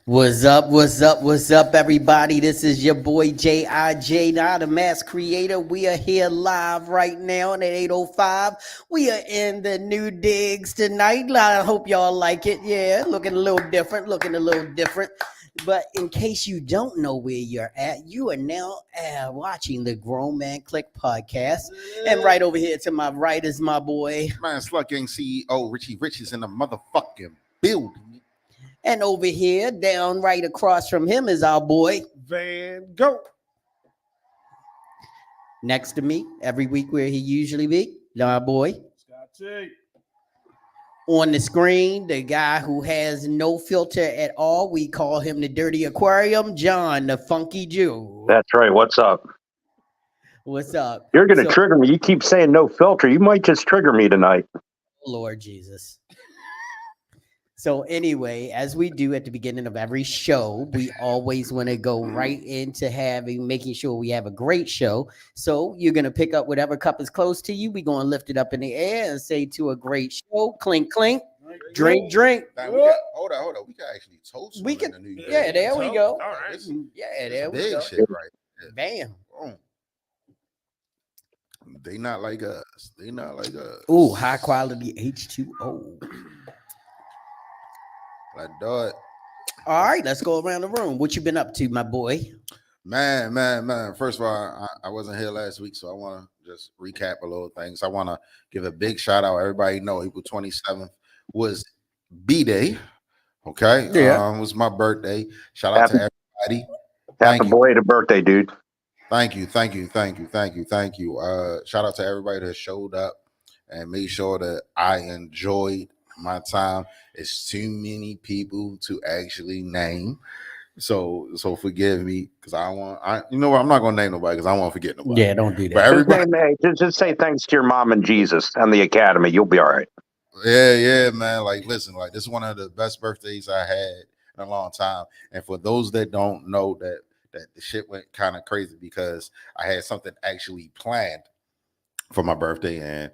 What's up? What's up? What's up, everybody? This is your boy j.I.J, the mass creator. We are here live right now at 8:05. We are in the new digs tonight. I hope y'all like it. Yeah, looking a little different. But in case you don't know where you're at, you are now watching the Grown Man Clique podcast. And right over here to my right is my boy. Man, Slug Gang CEO Richie Rich is in the motherfucking building. And over here, down right across from him is our boy Van Gogh. Next to me, every week where he usually be, our boy. Scott T. On the screen, the guy who has no filter at all. We call him the Dirty Aquarium, John, the Funky Jew. That's right. What's up? What's up? You're going to trigger me. You keep saying no filter. You might just trigger me tonight. Lord Jesus. So anyway, as we do at the beginning of every show, we always want to go right into making sure we have a great show. So you're going to pick up whatever cup is close to you. We're going to lift it up in the air and say to a great show, clink, clink, drink, drink. Now, hold on. We can actually toast. We can, in the new year. Yeah, there we go. All right. Yeah, there we big go. shit right there. Bam. Boom. They not like us. Ooh, high quality H2O. Like dog. All right, let's go around the room. What you been up to, my boy? Man. First of all, I wasn't here last week, so I want to just recap a little things. I want to give a big shout out. Everybody know April 27th was B-Day. Okay. Yeah. It was my birthday. Shout out to everybody. Happy belated birthday, dude. Thank you. Shout out to everybody that showed up and made sure that I enjoyed my time. It's too many people to actually name. So forgive me because I'm not gonna name nobody because I won't forget nobody. Yeah, don't do that. But everybody, just say thanks to your mom and Jesus and the Academy. You'll be all right. Yeah, man. Like, listen, like this is one of the best birthdays I had in a long time. And for those that don't know that the shit went kind of crazy because I had something actually planned for my birthday and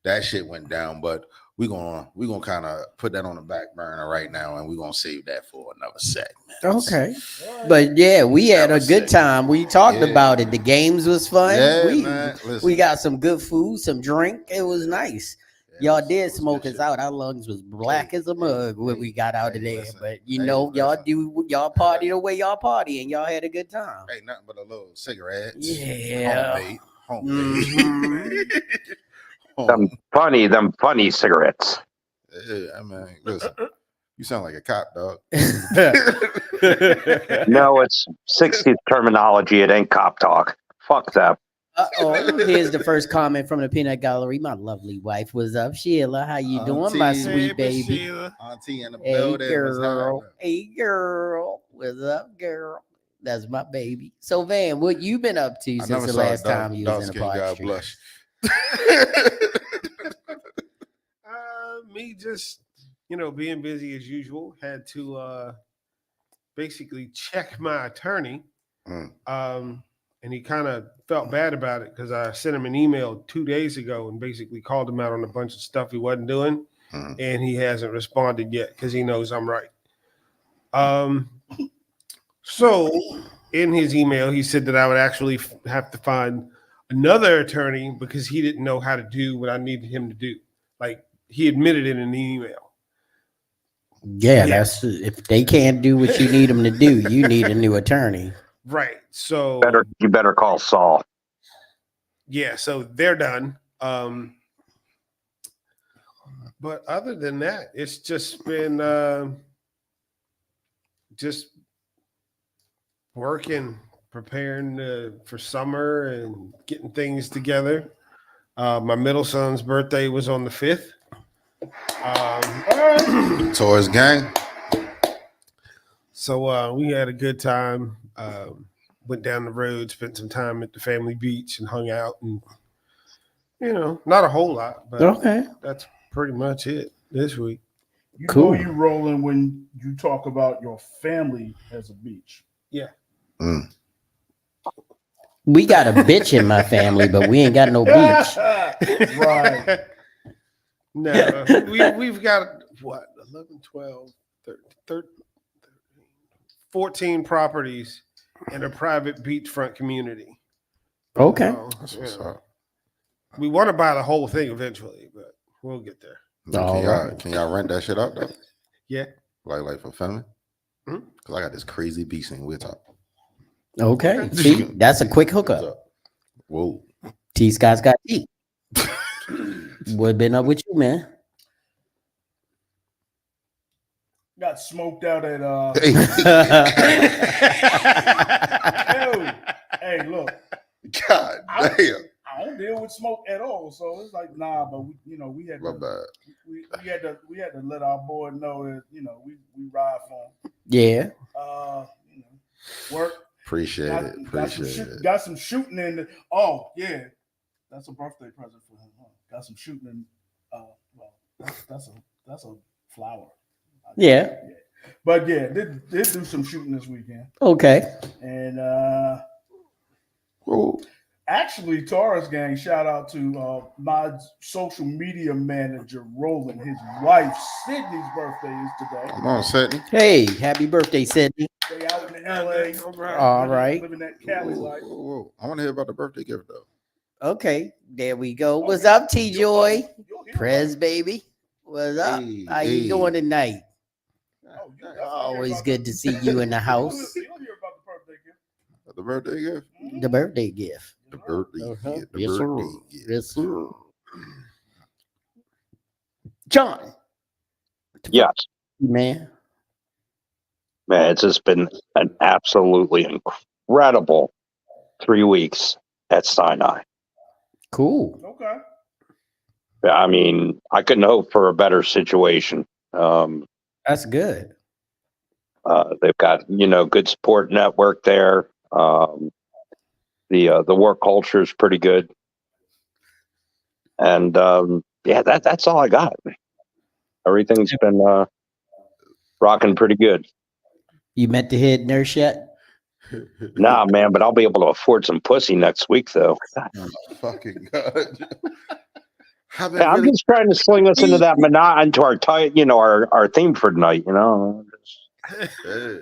that shit went down. But we're gonna kind of put that on the back burner right now, and we're gonna save that for another segment. Okay. But yeah, we had a good time. We talked about it. The games was fun. Yeah, we man. Listen. we got some good food, some drink. It was nice. Yeah, Y'all it did was smoke good us shit. out. Our lungs was black as a mug when we got out of there. Listen. But y'all party the way y'all party, and y'all had a good time. Ain't nothing but a little cigarettes. Yeah. Homemade. Them funny cigarettes. Yeah, I mean, listen, you sound like a cop, dog. No, it's 60s terminology. It ain't cop talk. Fuck that. Here's the first comment from the Peanut Gallery. My lovely wife was up. Sheila, how you doing, my Auntie. sweet Hey, baby? Sheila. Auntie in the Hey building. What's girl, happening? hey girl, what's up, girl? That's my baby. So Van, what you been up to I since never the saw last dark- time you was in the dark-skinned guy pod blush. Me just, being busy as usual. Had to basically check my attorney. And he kind of felt bad about it because I sent him an email 2 days ago and basically called him out on a bunch of stuff he wasn't doing. And he hasn't responded yet because he knows I'm right. So in his email, he said that I would actually have to find another attorney because he didn't know how to do what I needed him to do. Like he admitted it in the email. Yeah, that's if they can't do what you need them to do, you need a new attorney. Right. So You better call Saul. yeah, so they're done. But other than that, it's just been just working, preparing for summer and getting things together. My middle son's birthday was on the 5th. Towards gang. So we had a good time. Went down the road, spent some time at the family beach and hung out, and not a whole lot, but Okay. that's pretty much it this week. You Cool. know you rolling when you talk about your family as a beach. Yeah. We got a bitch in my family, but we ain't got no beach. Right. No, we've got what 11, 12, 13, 14 properties in a private beachfront community. Okay. That's what's up. We want to buy the whole thing eventually, but we'll get there. Can y'all rent that shit out though? Yeah. Like for family? Mhm. Cause I got this crazy beast in Wichita. Okay. See, that's a quick hookup. Whoa. T Scott's got tea. What been up with you, man? Got smoked out at hey, look. God damn. I don't deal with smoke at all, so it's like nah. But we had My to, bad. we had to let our boy know that we ride for him. Yeah. Work. Appreciate it. Got some shooting in the. Oh yeah, that's a birthday present for him. Huh? Got some shooting in. That's a flower. Yeah. But yeah, did do some shooting this weekend. Okay. And Whoa. actually, Taurus Gang, shout out to my social media manager, Roland. His wife, Sydney's birthday is today. Come on, Sydney. Hey, happy birthday, Sydney. They out in LA. All right. Living that Cali life. Whoa. I want to hear about the birthday gift though. Okay, there we go. What's up, T Joy? You'll hear Prez, baby. What's up? Hey, How you doing tonight? about it. You'll hear Always about good to see you in the house. You'll hear about the birthday gift. The birthday gift? The birthday gift. The birthday Uh-huh. gift. The Yes, sir. birthday gift. Yes, sir. John. Yes. Man. Man, it's just been an absolutely incredible 3 weeks at Sinai. Cool. Okay. I mean, I couldn't hope for a better situation. That's good. They've got good support network there. The work culture is pretty good, and that's all I got. Everything's been rocking pretty good. You met the head nurse yet? Nah, man, but I'll be able to afford some pussy next week, though. Fucking God. I've been I'm really. just trying to sling us into that into our our theme for tonight. Yeah.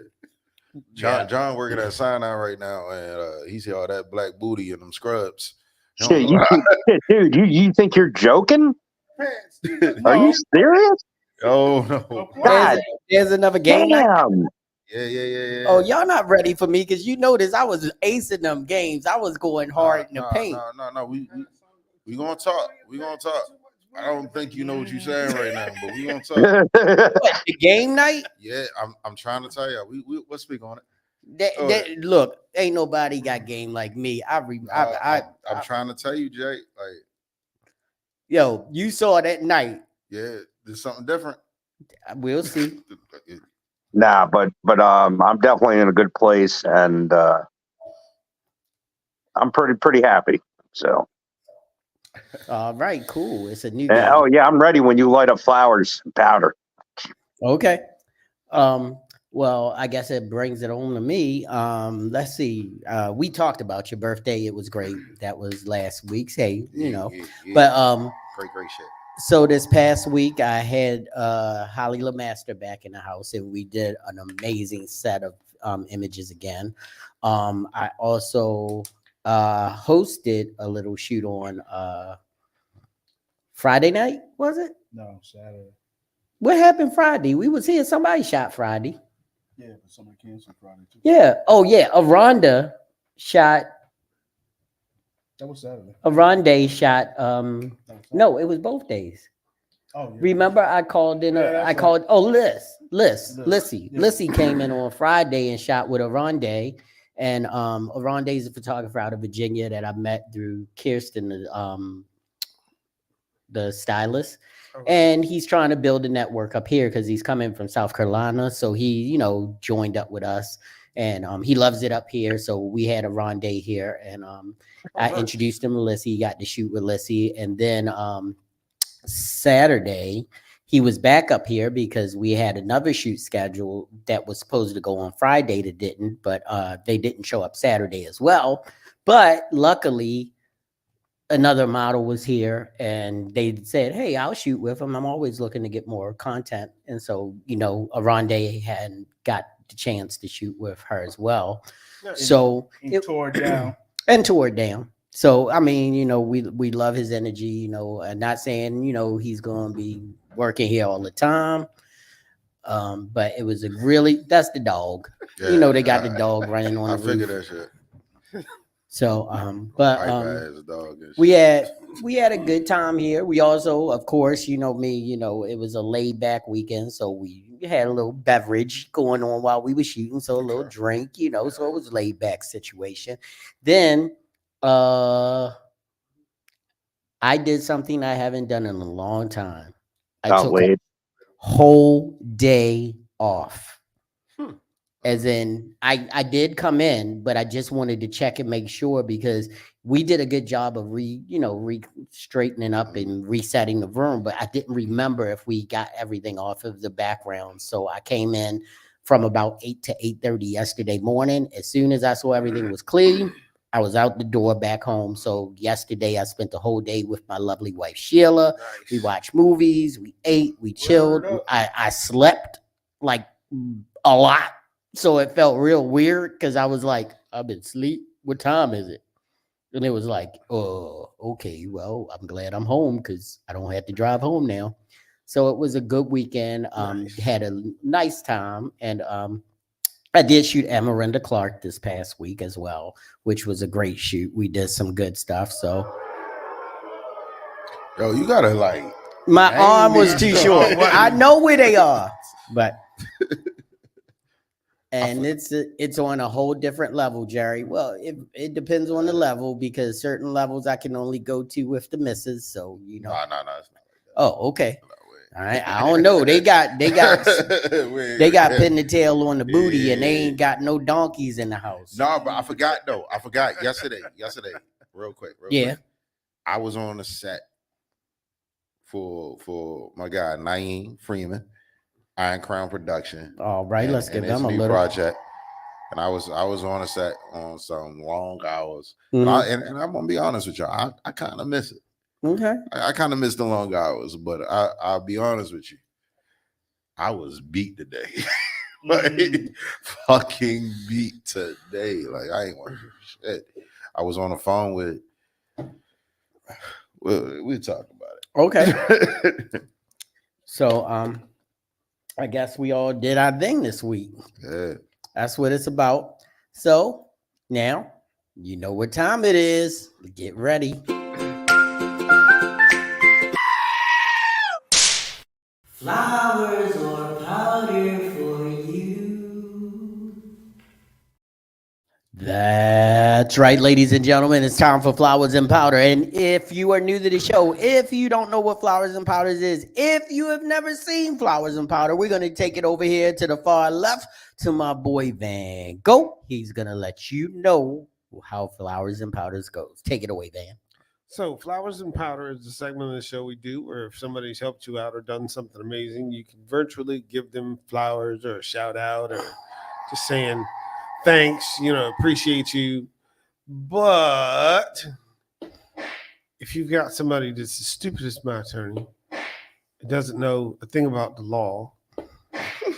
John working at Sinai right now, and he see all that black booty in them scrubs. He don't Shit, know. dude, you think you're joking? Are you No, serious? Oh no. of course. God There's another game night. damn! Yeah. Oh, y'all not ready for me because you notice I was acing them games. I was going hard in the paint. No. We gonna talk. We gonna talk. I don't think you know what you're saying right now, but we gonna talk. What, the game night? Yeah, I'm trying to tell you. We'll speak on it. Look, ain't nobody got game like me. I'm trying to tell you, Jay. Like, yo, you saw that night. yeah, there's something different. We'll see. Nah, but I'm definitely in a good place, and I'm pretty happy. So, All right, cool. It's a new and, game. oh yeah, I'm ready when you light up flowers and powder. Okay. Well, I guess it brings it on to me. Let's see. We talked about your birthday. It was great. That was last week's. Hey, Yeah. But great shit. so this past week I had Holly LeMaster back in the house, and we did an amazing set of images again. I also hosted a little shoot on Friday night, was it? No, Saturday. What happened Friday? We was here. Somebody shot Friday. Yeah, but somebody canceled Friday too. Yeah. Oh yeah. Aronda shot. That was Saturday. Aronde shot. That was Saturday. No, it was both days. Oh, yeah. Remember, I called in. Yeah, that's I called. right. Oh, Lissy. Yeah. Lissy came in on Friday and shot with Aronde. And Aronde is a photographer out of Virginia that I met through Kirsten, the stylist. And he's trying to build a network up here because he's coming from South Carolina. So he, joined up with us, and he loves it up here. So we had a rendezvous here, and I introduced him to Lissy. He got to shoot with Lissy, and then Saturday he was back up here because we had another shoot schedule that was supposed to go on Friday that didn't, but they didn't show up Saturday as well. But luckily, another model was here, and they said, "Hey, I'll shoot with him. I'm always looking to get more content." And so, Aronde hadn't got the chance to shoot with her as well. So He tore it down. And tore it down. So I mean, we love his energy. And not saying he's going to be working here all the time. But it was that's the dog. Yeah, they got the dog running on the roof. I figured that shit. So, we had a good time here. We also, of course, it was a laid back weekend, so we had a little beverage going on while we were shooting, so a little drink, so it was a laid back situation. Then, I did something I haven't done in a long time. I took a whole day off. As in, I did come in, but I just wanted to check and make sure because we did a good job of straightening up and resetting the room, but I didn't remember if we got everything off of the background. So I came in from about 8 to 8:30 yesterday morning. As soon as I saw everything was clean, I was out the door back home. So yesterday I spent the whole day with my lovely wife Sheila. Nice. We watched movies, we ate, we chilled. I slept like a lot. So it felt real weird because I was like, I've been asleep. What time is it? And it was like, oh, okay, well, I'm glad I'm home because I don't have to drive home now. So it was a good weekend. Had a nice time. And I did shoot Amarenda Clark this past week as well, which was a great shoot. We did some good stuff. So, yo, you gotta my arm was too short. I know where they are, but. And it's on a whole different level, Jerry. Well, it depends on the level because certain levels I can only go to with the misses. So No, it's not like that. Oh, okay. All right. I don't know. They got pin the tail on the booty, and they ain't got no donkeys in the house. No, but I forgot though. I forgot yesterday. Real quick. I was on the set for my guy Naeem Freeman. Iron Crown Production. All right, let's give them a little project. And I was on a set on some long hours. Mm-hmm. And I'm gonna be honest with y'all, I kind of miss it. Okay. I kind of miss the long hours, but I'll be honest with you. I was beat today. Like, fucking beat today. Like, I ain't working shit. I was on the phone with, we'll talk about it. Okay. So, I guess we all did our thing this week. Yeah. That's what it's about. So now you know what time it is. Get ready. Flowers or powder for you. That's right, ladies and gentlemen. It's time for Flowers and Powder. And if you are new to the show, if you don't know what Flowers and Powders is, if you have never seen Flowers and Powder, we're going to take it over here to the far left to my boy Van Go. He's going to let you know how Flowers and Powders goes. Take it away, Van. So, Flowers and Powder is the segment of the show we do where if somebody's helped you out or done something amazing, you can virtually give them flowers or a shout out or just saying thanks, appreciate you. But if you've got somebody that's as stupid as my attorney, doesn't know a thing about the law,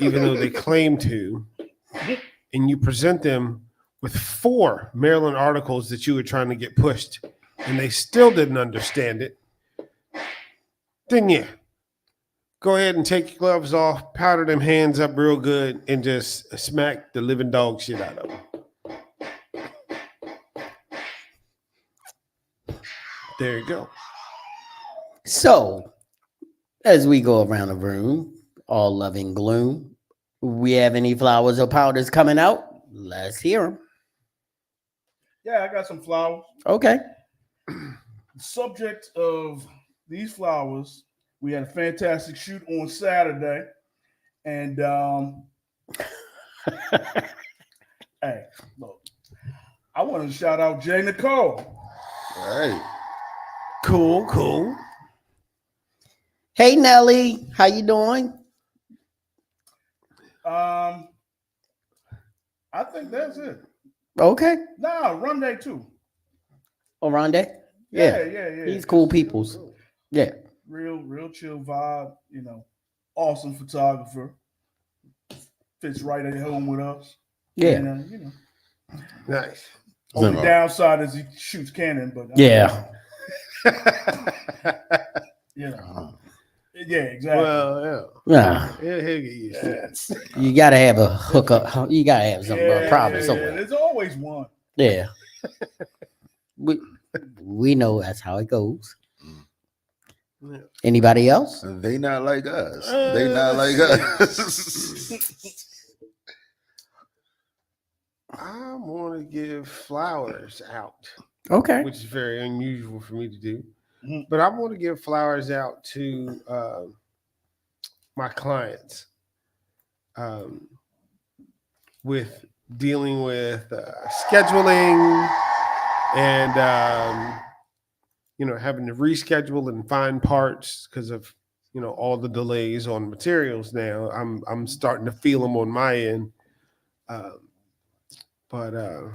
even though they claim to, and you present them with 4 Maryland articles that you were trying to get pushed, and they still didn't understand it, then yeah, go ahead and take your gloves off, powder them hands up real good, and just smack the living dog shit out of them. There you go. So, as we go around the room, all loving gloom, we have any flowers or powders coming out? Let's hear them. Yeah, I got some flowers. Okay. The subject of these flowers, we had a fantastic shoot on Saturday. And hey, look, I want to shout out Jay Nicole. Hey. Cool. Hey, Nelly, how you doing? I think that's it. Okay. Nah, Run Day too. Oh, Rondé? Yeah. He's cool peoples. Yeah. Real chill vibe, awesome photographer. Fits right at home with us. Yeah. And, Nice. only downside is he shoots Canon, but Yeah. Yeah, exactly. Well, Nah. he'll get used to it. You gotta have a hookup. You gotta have some problem somewhere. There's always one. Yeah. We know that's how it goes. Yeah. Anybody else? They not like us. They not like us. I want to give flowers out, Okay. which is very unusual for me to do. Mhm. But I want to give flowers out to my clients with dealing with scheduling and having to reschedule and find parts because of all the delays on materials. Now I'm starting to feel them on my end, but I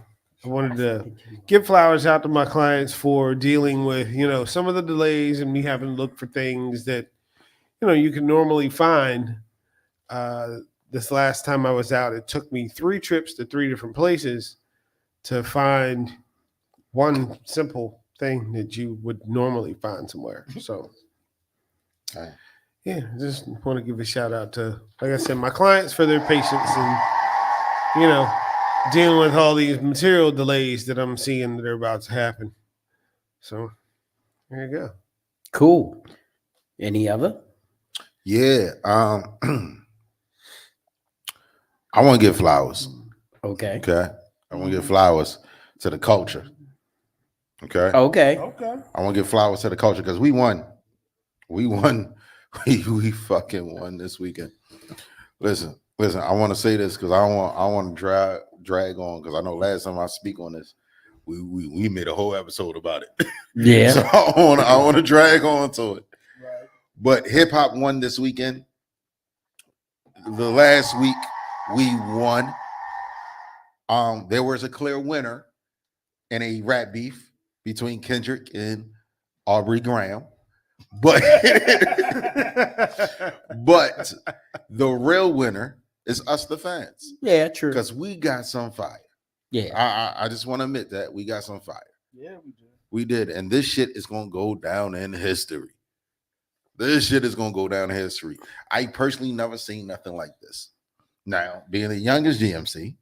wanted to give flowers out to my clients for dealing with some of the delays and me having to look for things that you can normally find. This last time I was out, it took me 3 trips to 3 different places to find one simple thing that you would normally find somewhere. So, yeah, just want to give a shout out to, like I said, my clients for their patience and, dealing with all these material delays that I'm seeing that are about to happen. So, there you go. Cool. Any other? Yeah. I want to give flowers. Okay. Okay. I want to give flowers to the culture. Okay. Okay. I want to give flowers to the culture because we won. We fucking won this weekend. Listen. I want to say this because I want to drag on because I know last time I speak on this, we made a whole episode about it. Yeah. So I want to drag on to it. Right. But hip hop won this weekend. The last week we won. There was a clear winner in a rap beef between Kendrick and Aubrey Graham. But but the real winner is us, the fans, Yeah, true. because we got some fire. Yeah. I just want to admit that we got some fire. Yeah, we did. We did, and this shit is gonna go down in history. This shit is gonna go down in history. I personally never seen nothing like this. Now, being the youngest GMC,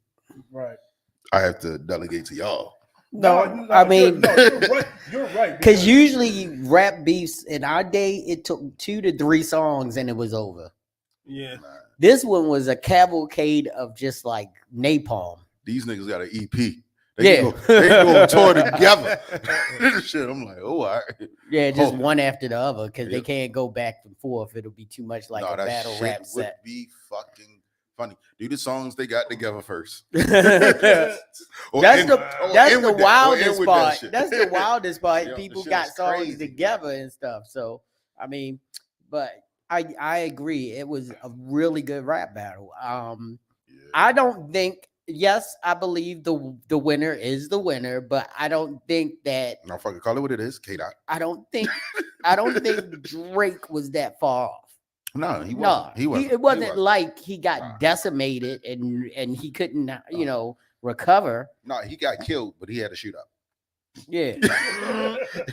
Right. I have to delegate to y'all. No, I mean, you're right. You're right. because usually rap beefs in our day, it took 2 to 3 songs and it was over. Yeah. This one was a cavalcade of just like napalm. These niggas got an EP. Yeah. They go on tour together. Shit, I'm like, oh, all right. Yeah, just Oh. one after the other because they Yep. can't go back and forth. It'll be too much like No, a that battle shit rap would set. be fucking funny. Do the songs they got together first. That's Or the end- or that's end the with that- or end wildest with that part. shit. That's the wildest part. Yo, the People shit got is songs crazy. together and stuff. So I mean, but I agree. It was a really good rap battle. Yeah. I don't think. Yes, I believe the winner is the winner, but I don't think that. No, fucking call it what it is. K-Dot. I don't think Drake was that far off. No, he No, wasn't. He wasn't. it wasn't He wasn't. like he got Nah. decimated and he couldn't, recover. No, he got killed, but he had a shootout. Yeah.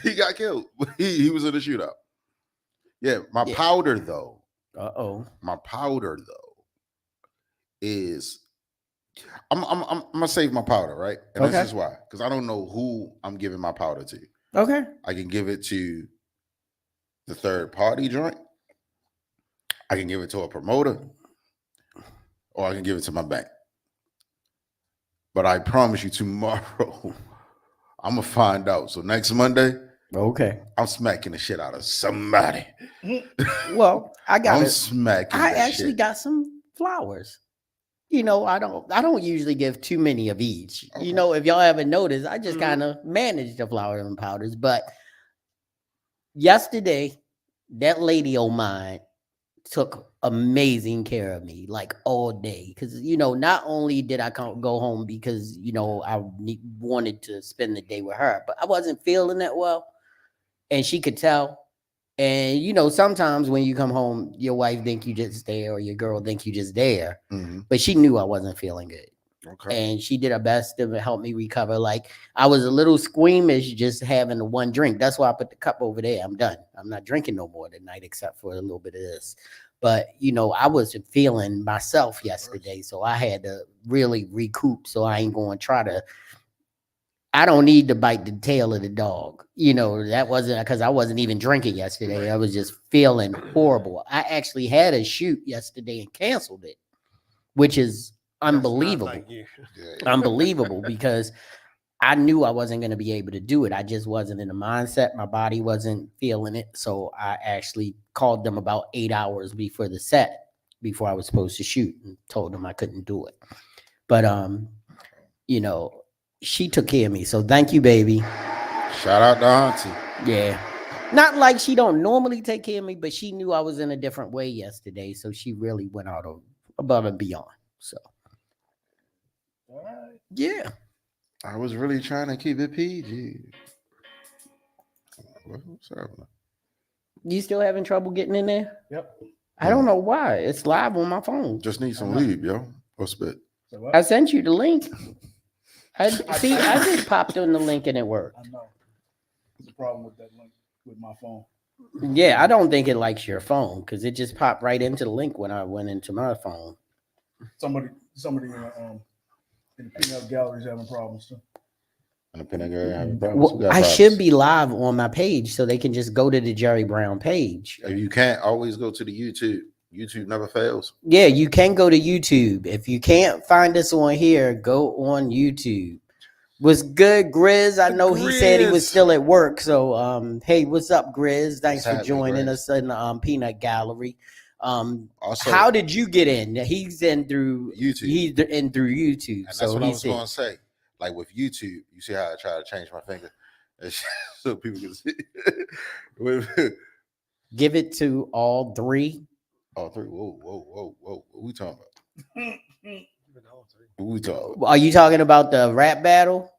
He got killed. He was in a shootout. Yeah, my Yeah. powder though. Uh-oh. Is I'm gonna save my powder, right? And Okay. this is why, because I don't know who I'm giving my powder to. Okay. I can give it to the third party joint. I can give it to a promoter, or I can give it to my bank. But I promise you, tomorrow I'm gonna find out. So next Monday, Okay. I'm smacking the shit out of somebody. Well, I got I'm it. smacking. I the actually shit. got some flowers. I don't usually give too many of each. Okay. If y'all haven't noticed, I just Mhm. kind of manage the flowers and powders. But yesterday, that lady of mine took amazing care of me like all day. Because, not only did I go home because, I wanted to spend the day with her, but I wasn't feeling that well. And she could tell. And, sometimes when you come home, your wife think you just there or your girl think you just there. Mhm. But she knew I wasn't feeling good. Okay. And she did her best to help me recover. Like I was a little squeamish just having the one drink. That's why I put the cup over there. I'm done. I'm not drinking no more tonight except for a little bit of this. But I wasn't feeling myself yesterday, so I had to really recoup. So I ain't going to try to. I don't need to bite the tail of the dog. That wasn't because I wasn't even drinking yesterday. I was just feeling horrible. I actually had a shoot yesterday and canceled it, which is That's not unbelievable. like you. Yeah. Unbelievable because I knew I wasn't going to be able to do it. I just wasn't in the mindset. My body wasn't feeling it. So I actually called them about 8 hours before the set, before I was supposed to shoot, and told them I couldn't do it. But, she took care of me. So thank you, baby. Shout out to Auntie. Yeah. Not like she don't normally take care of me, but she knew I was in a different way yesterday. So she really went out above and beyond. So, All right. yeah. I was really trying to keep it PG. What's happening? You still having trouble getting in there? Yep. I don't know why. It's live on my phone. Just need some leave, yo. What's spit? So what? I sent you the link. I just popped on the link and it worked. I know. There's a problem with that link with my phone. Yeah, I don't think it likes your phone because it just popped right into the link when I went into my phone. Somebody in the peanut gallery is having problems too. And the Pentagon having problems. Well, I should be live on my page so they can just go to the Jerry Brown page. If you can't, always go to the YouTube. YouTube never fails. Yeah, you can go to YouTube. If you can't find us on here, go on YouTube. Was good, Grizz? I know he said he was Grizz. still at work. So, hey, what's up, Grizz? Thanks for happening, joining Grizz? us in the Peanut Gallery. Also, How did you get in? He's in through YouTube. He's in through YouTube. And that's So what I he was said, going to say. Like with YouTube, you see how I try to change my finger so people can see. give it to all three. Oh, three. Whoa. What we talking about? What we talking about? Are you talking about the rap battle?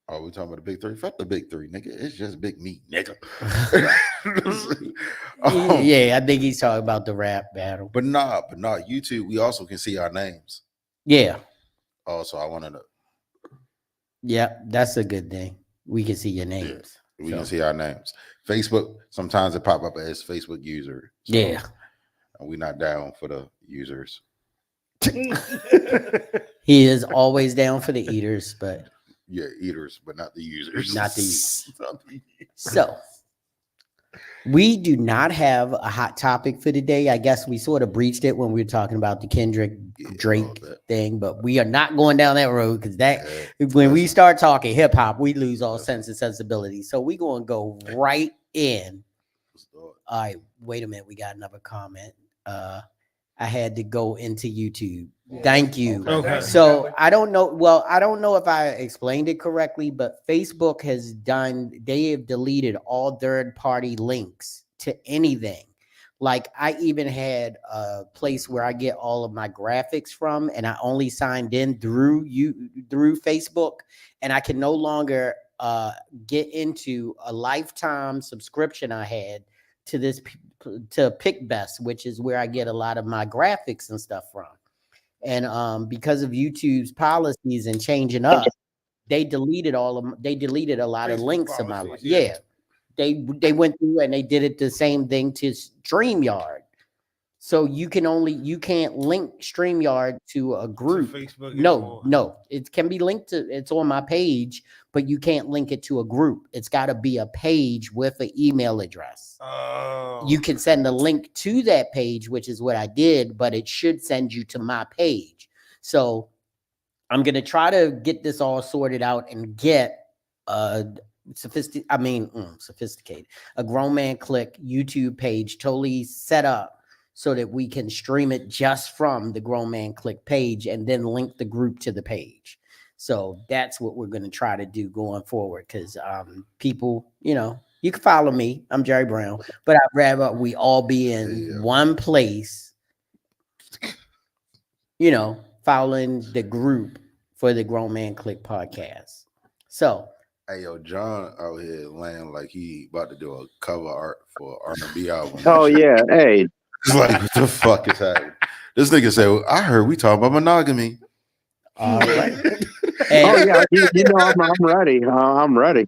Oh, we talking about the big three? Fuck the big three, nigga. It's just big meat, nigga. Yeah, I think he's talking about the rap battle. But nah, YouTube, we also can see our names. Yeah. Oh, so I wanted to. Yeah, that's a good thing. We can see your names. We can see our names. Facebook, sometimes it pop up as Facebook user. So yeah. We're not down for the users. He is always down for the eaters, but yeah, eaters, but not the users. Not the users. So we do not have a hot topic for today. I guess we sort of breached it when we were talking about the Kendrick Drake thing, but we are not going down that road because when we start talking hip hop, we lose all sense and sensibility. So we're going to go right in. All right, wait a minute. We got another comment. I had to go into YouTube. Thank you. Okay. So I don't know. Well, I don't know if I explained it correctly, but Facebook they have deleted all third-party links to anything. Like I even had a place where I get all of my graphics from, and I only signed in through Facebook, and I can no longer get into a lifetime subscription I had to PicBest, which is where I get a lot of my graphics and stuff from. And because of YouTube's policies and changing up, they deleted a lot of links of my life. Yeah. They went through and they did it the same thing to StreamYard. So you can't link StreamYard to a group. To Facebook no, it can be linked it's on my page, but you can't link it to a group. It's got to be a page with an email address. Oh. You can send a link to that page, which is what I did, but it should send you to my page. So I'm going to try to get this all sorted out and get sophisticated, a Grown Man Clique YouTube page totally set up so that we can stream it just from the Grown Man Clique page and then link the group to the page. So that's what we're going to try to do going forward. Cause people, you can follow me. I'm Jerry Brown, but I'd rather we all be in one place, following the group for the Grown Man Clique podcast. So, hey, yo, John out here laying like he about to do a cover art for R&B album. Oh yeah, hey. It's like, what the fuck is happening? This nigga said, well, I heard we talking about monogamy. All right. I'm ready. I'm ready.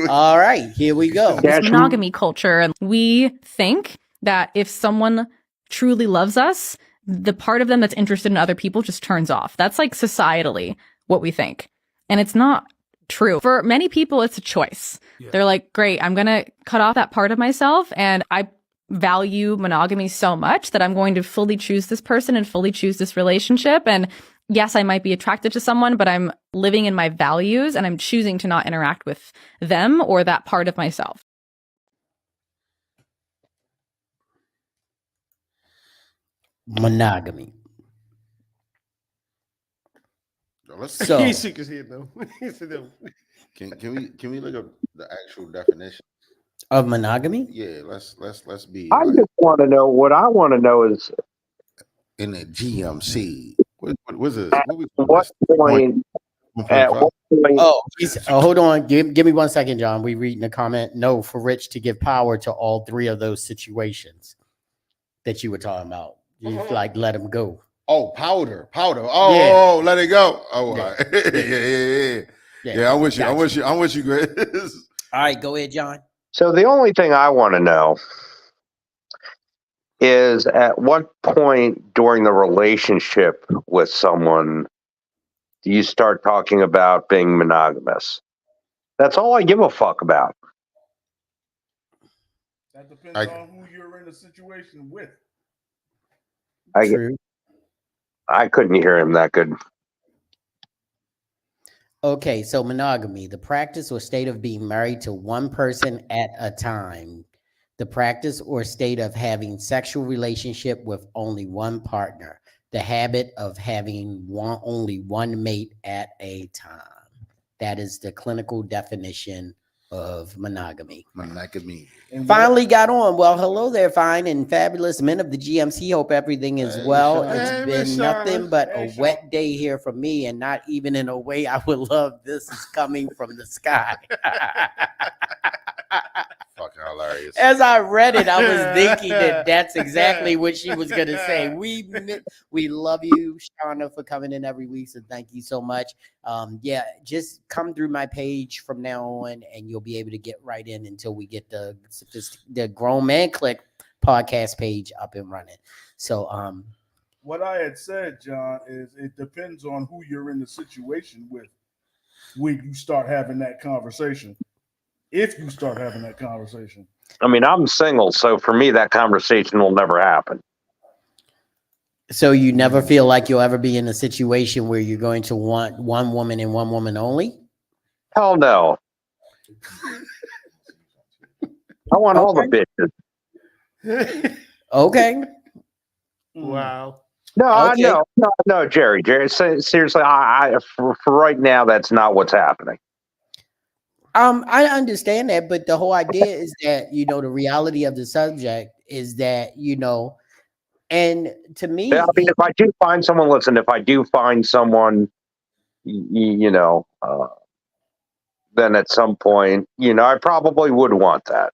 All right, here we go. It's monogamy culture. And we think that if someone truly loves us, the part of them that's interested in other people just turns off. That's like societally what we think. And it's not true. For many people, it's a choice. Yeah. They're like, great, I'm going to cut off that part of myself. And I value monogamy so much that I'm going to fully choose this person and fully choose this relationship. And yes, I might be attracted to someone, but I'm living in my values and I'm choosing to not interact with them or that part of myself. Monogamy. So, he shook his head though. Can we look up the actual definition of monogamy? Yeah, let's be. I just want to know. What I want to know is in the GMC. What was this? What point? At what point? Hold on. Give me 1 second, John. We reading the comment. No, for Rich to give power to all three of those situations that you were talking about. You like let him go. Oh, powder. Oh, let it go. Oh, yeah. Right. Yeah. I'm with you, Chris. All right, go ahead, John. So the only thing I want to know is at what point during the relationship with someone do you start talking about being monogamous? That's all I give a fuck about. That depends on who you're in a situation with. True. I couldn't hear him that good. Okay, so monogamy, the practice or state of being married to one person at a time. The practice or state of having sexual relationship with only one partner. The habit of having only one mate at a time. That is the clinical definition of monogamy. Monogamy. And Finally got on. Well, hello there, fine and fabulous men of the GMC. Hope everything is Hey, well. Sean. It's Hey, been Miss nothing Charlotte. but Hey, a Sean. wet day here for me, and not even in a way I would love. This is coming from the sky. Fucking hilarious. As I read it, I was thinking that that's exactly what she was going to say. We love you, Shauna, for coming in every week. So thank you so much. Yeah, just come through my page from now on, and you'll be able to get right in until we get the Grown Man Clique podcast page up and running. So, what I had said, John, is it depends on who you're in the situation with when you start having that conversation. If you start having that conversation. I mean, I'm single, so for me, that conversation will never happen. so you never feel like you'll ever be in a situation where you're going to want one woman and one woman only? Hell no. I want all the bitches. Okay. Wow. No, Okay. no, Jerry. Seriously, I for right now, that's not what's happening. I understand that, but the whole idea is that, you know, the reality of the subject is that, you know, and to me, I mean, if I do find someone, listen, if I do find someone, you know, then at some point, you know, I probably would want that.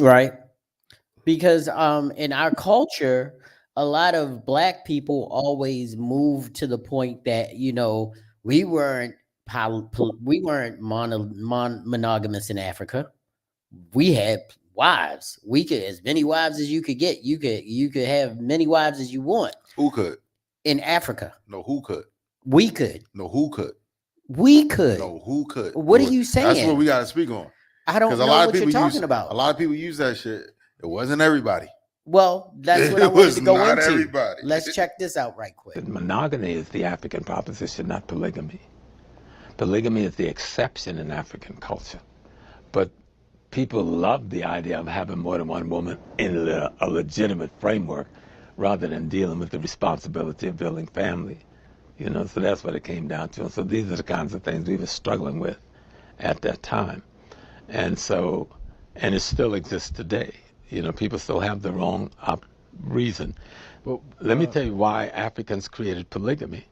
right? Because in our culture, a lot of black people always move to the point that, you know, we weren't monogamous in Africa. We had wives. We could, as many wives as you could get. You could have many wives as you want. Who could? In Africa, No, who could? we could. No, who could? We could. No, who could? What are you saying? That's what we got to speak on. I don't Because know a lot of what you're people talking use about. a lot of people use that shit. It wasn't everybody. Well, that's what I It wanted was to go not into. everybody. Let's check this out right quick. Monogamy is the African proposition, not polygamy. Polygamy is the exception in African culture. But people love the idea of having more than one woman in a legitimate framework rather than dealing with the responsibility of building family. You know, so that's what it came down to. And so these are the kinds of things we were struggling with at that time. And so, and it still exists today. You know, people still have the wrong reason. But let me tell you why Africans created polygamy.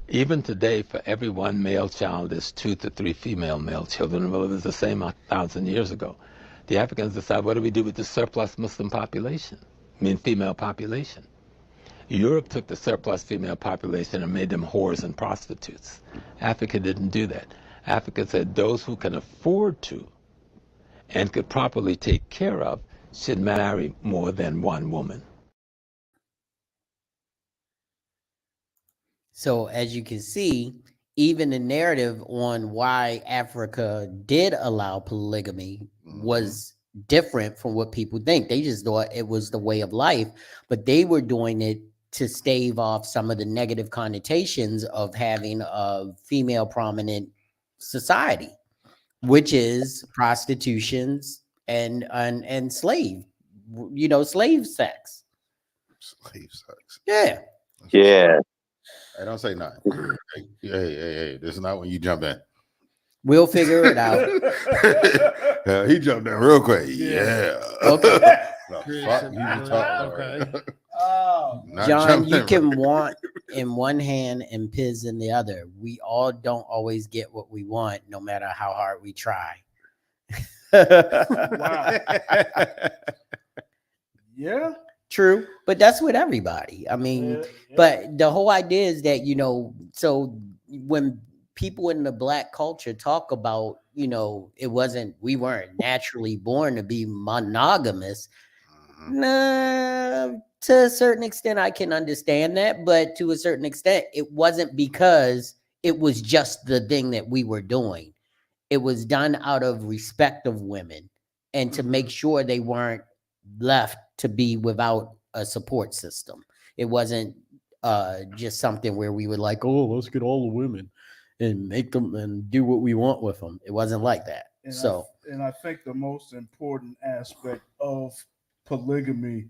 Even today, for every one male child, there's 2 to 3 female male children. Well, it was the same 1,000 years ago. The Africans decide, what do we do with the surplus Muslim population? I mean, female population. Europe took the surplus female population and made them whores and prostitutes. Africa didn't do that. Africa said those who can afford to and could properly take care of should marry more than one woman. So as you can see, even the narrative on why Africa did allow polygamy was different from what people think. They just thought it was the way of life, but they were doing it to stave off some of the negative connotations of having a female prominent society, which is prostitutions and slave, you know, slave sex. Slave sucks. Yeah. Yeah. Hey, don't say nothing. Hey. This is not when you jump in. We'll figure it out. He jumped in real quick. Yeah. Okay. The fuck you talking about? Okay. Oh, Not John, jumping you in can right. want in one hand and piz in the other. We all don't always get what we want, no matter how hard we try. wow. Yeah. True, but that's with everybody. I mean, Yeah. but the whole idea is that, you know, so when people in the black culture talk about, you know, we weren't naturally born to be monogamous. Nah, to a certain extent, I can understand that, but to a certain extent, it wasn't because it was just the thing that we were doing. It was done out of respect of women and to make sure they weren't left to be without a support system. It wasn't just something where we would like, oh, let's get all the women and make them and do what we want with them. It wasn't like that. And So, I think the most important aspect of polygamy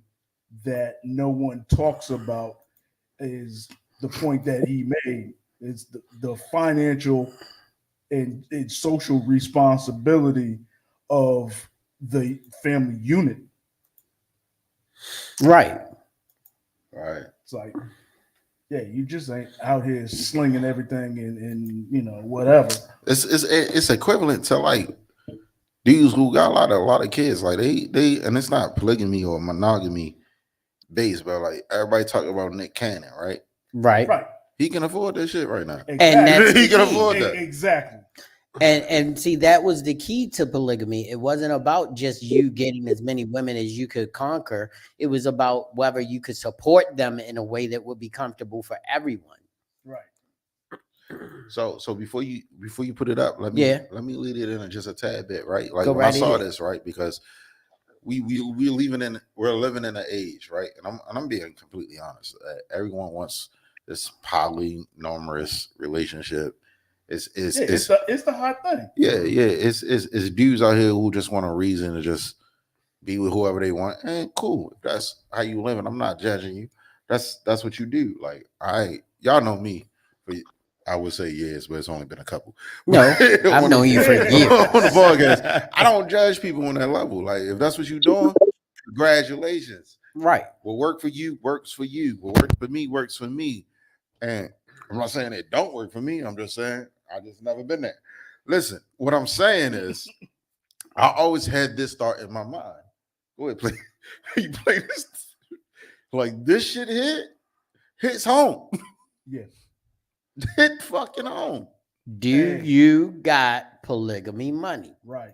that no one talks about is the point that he made is the financial and social responsibility of the family unit. Right. Right. It's like, yeah, you just ain't out here slinging everything and you know whatever. It's equivalent to like dudes who got a lot of kids. Like they and it's not polygamy or monogamy based, but like everybody talking about Nick Cannon, right? Right. Right. He can afford this shit right now. And that's he the can key. afford that. Exactly. And see, that was the key to polygamy. It wasn't about just you getting as many women as you could conquer. It was about whether you could support them in a way that would be comfortable for everyone. Right. So before you put it up, let me lead it in just a tad bit, right? Like Go when right I saw ahead. this, right, because we're living in an age, right, and I'm being completely honest. Everyone wants this polyamorous relationship. It's the hot thing. Yeah. It's dudes out here who just want a reason to just be with whoever they want, and cool. If that's how you live, and I'm not judging you. That's what you do. Like y'all know me. But I would say years, but it's only been a couple. No, I've known you for years. On the podcast, I don't judge people on that level. Like if that's what you're doing, congratulations. Right. What worked for you works for you. What worked for me works for me. And I'm not saying it don't work for me. I'm just saying I just never been there. Listen, what I'm saying is I always had this thought in my mind. Go ahead, play. You play this. Like this shit hits home. Yes. Hit fucking home. Do you got polygamy money? Right.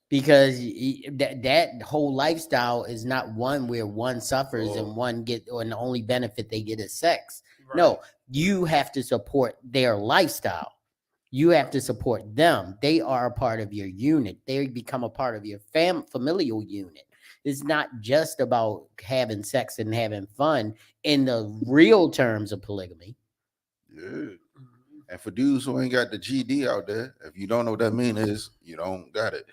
Because that whole lifestyle is not one where one suffers and one get, or the only benefit they get is sex. Right. No, you have to support their lifestyle. You have to support them. They are a part of your unit. They become a part of your familial unit. It's not just about having sex and having fun in the real terms of polygamy. Yeah. And for dudes who ain't got the GD out there, if you don't know what that mean is, you don't got it.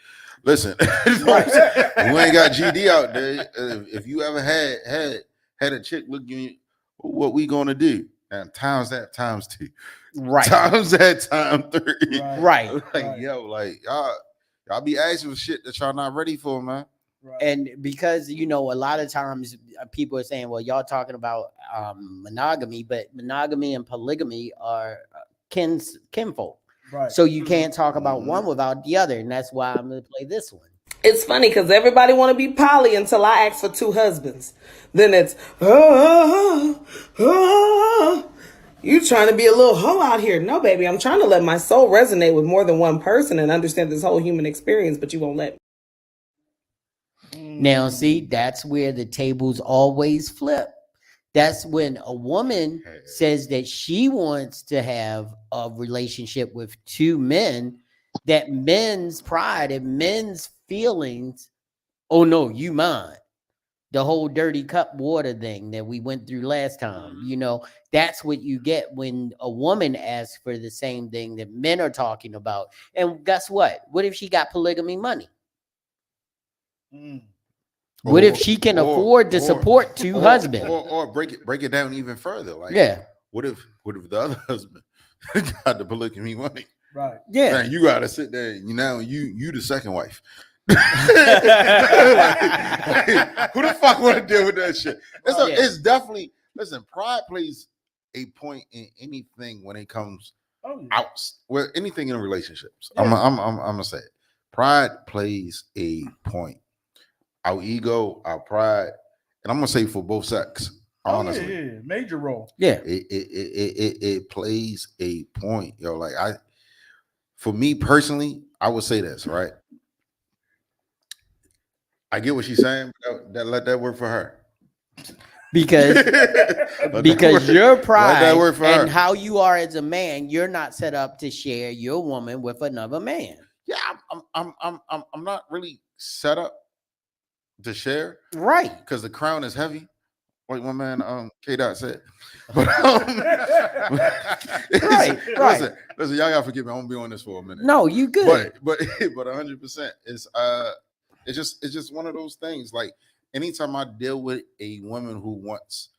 Listen, who ain't got GD out there, if you ever had a chick look you, what we gonna do? And times that times 2. Right. Times that time 3. Right. Like, yo, like y'all be asking for shit that y'all not ready for, man. Right. And because, you know, a lot of times people are saying, well, y'all talking about monogamy, but monogamy and polygamy are kinfolk. Right. So you can't talk about one without the other. And that's why I'm going to play this one. It's funny because everybody want to be poly until I ask for 2 husbands. Then it's, you trying to be a little hoe out here. No, baby, I'm trying to let my soul resonate with more than one person and understand this whole human experience, but you won't let me. Now, see, that's where the tables always flip. That's when a woman says that she wants to have a relationship with 2 men, that men's pride and men's feelings, oh no, you mine. The whole dirty cup water thing that we went through last time, you know, that's what you get when a woman asks for the same thing that men are talking about. And guess what? What if she got polygamy money? What if she can afford to support 2 husbands? Or break it down even further. Like, what if the other husband got the polygamy money? Right. Yeah. Man, you gotta sit there. You the second wife. Like, who the fuck want to deal with that shit? It's definitely, listen, pride plays a point in anything when it comes out, well, anything in relationships. I'm gonna say it. Pride plays a point. Our ego, our pride, and I'm gonna say for both sex, honestly. Yeah. Major role. Yeah. It plays a point, yo. Like for me personally, I would say this, right? I get what she's saying, but let that work for her. Because your pride and her. how you are as a man, you're not set up to share your woman with another man. Yeah, I'm not really set up to share, right? Because the crown is heavy, like my man K-Dot said. But listen, y'all gotta forgive me. I'm gonna be on this for a minute. No, you good. But 100%. It's just one of those things. Like anytime I deal with a woman who wants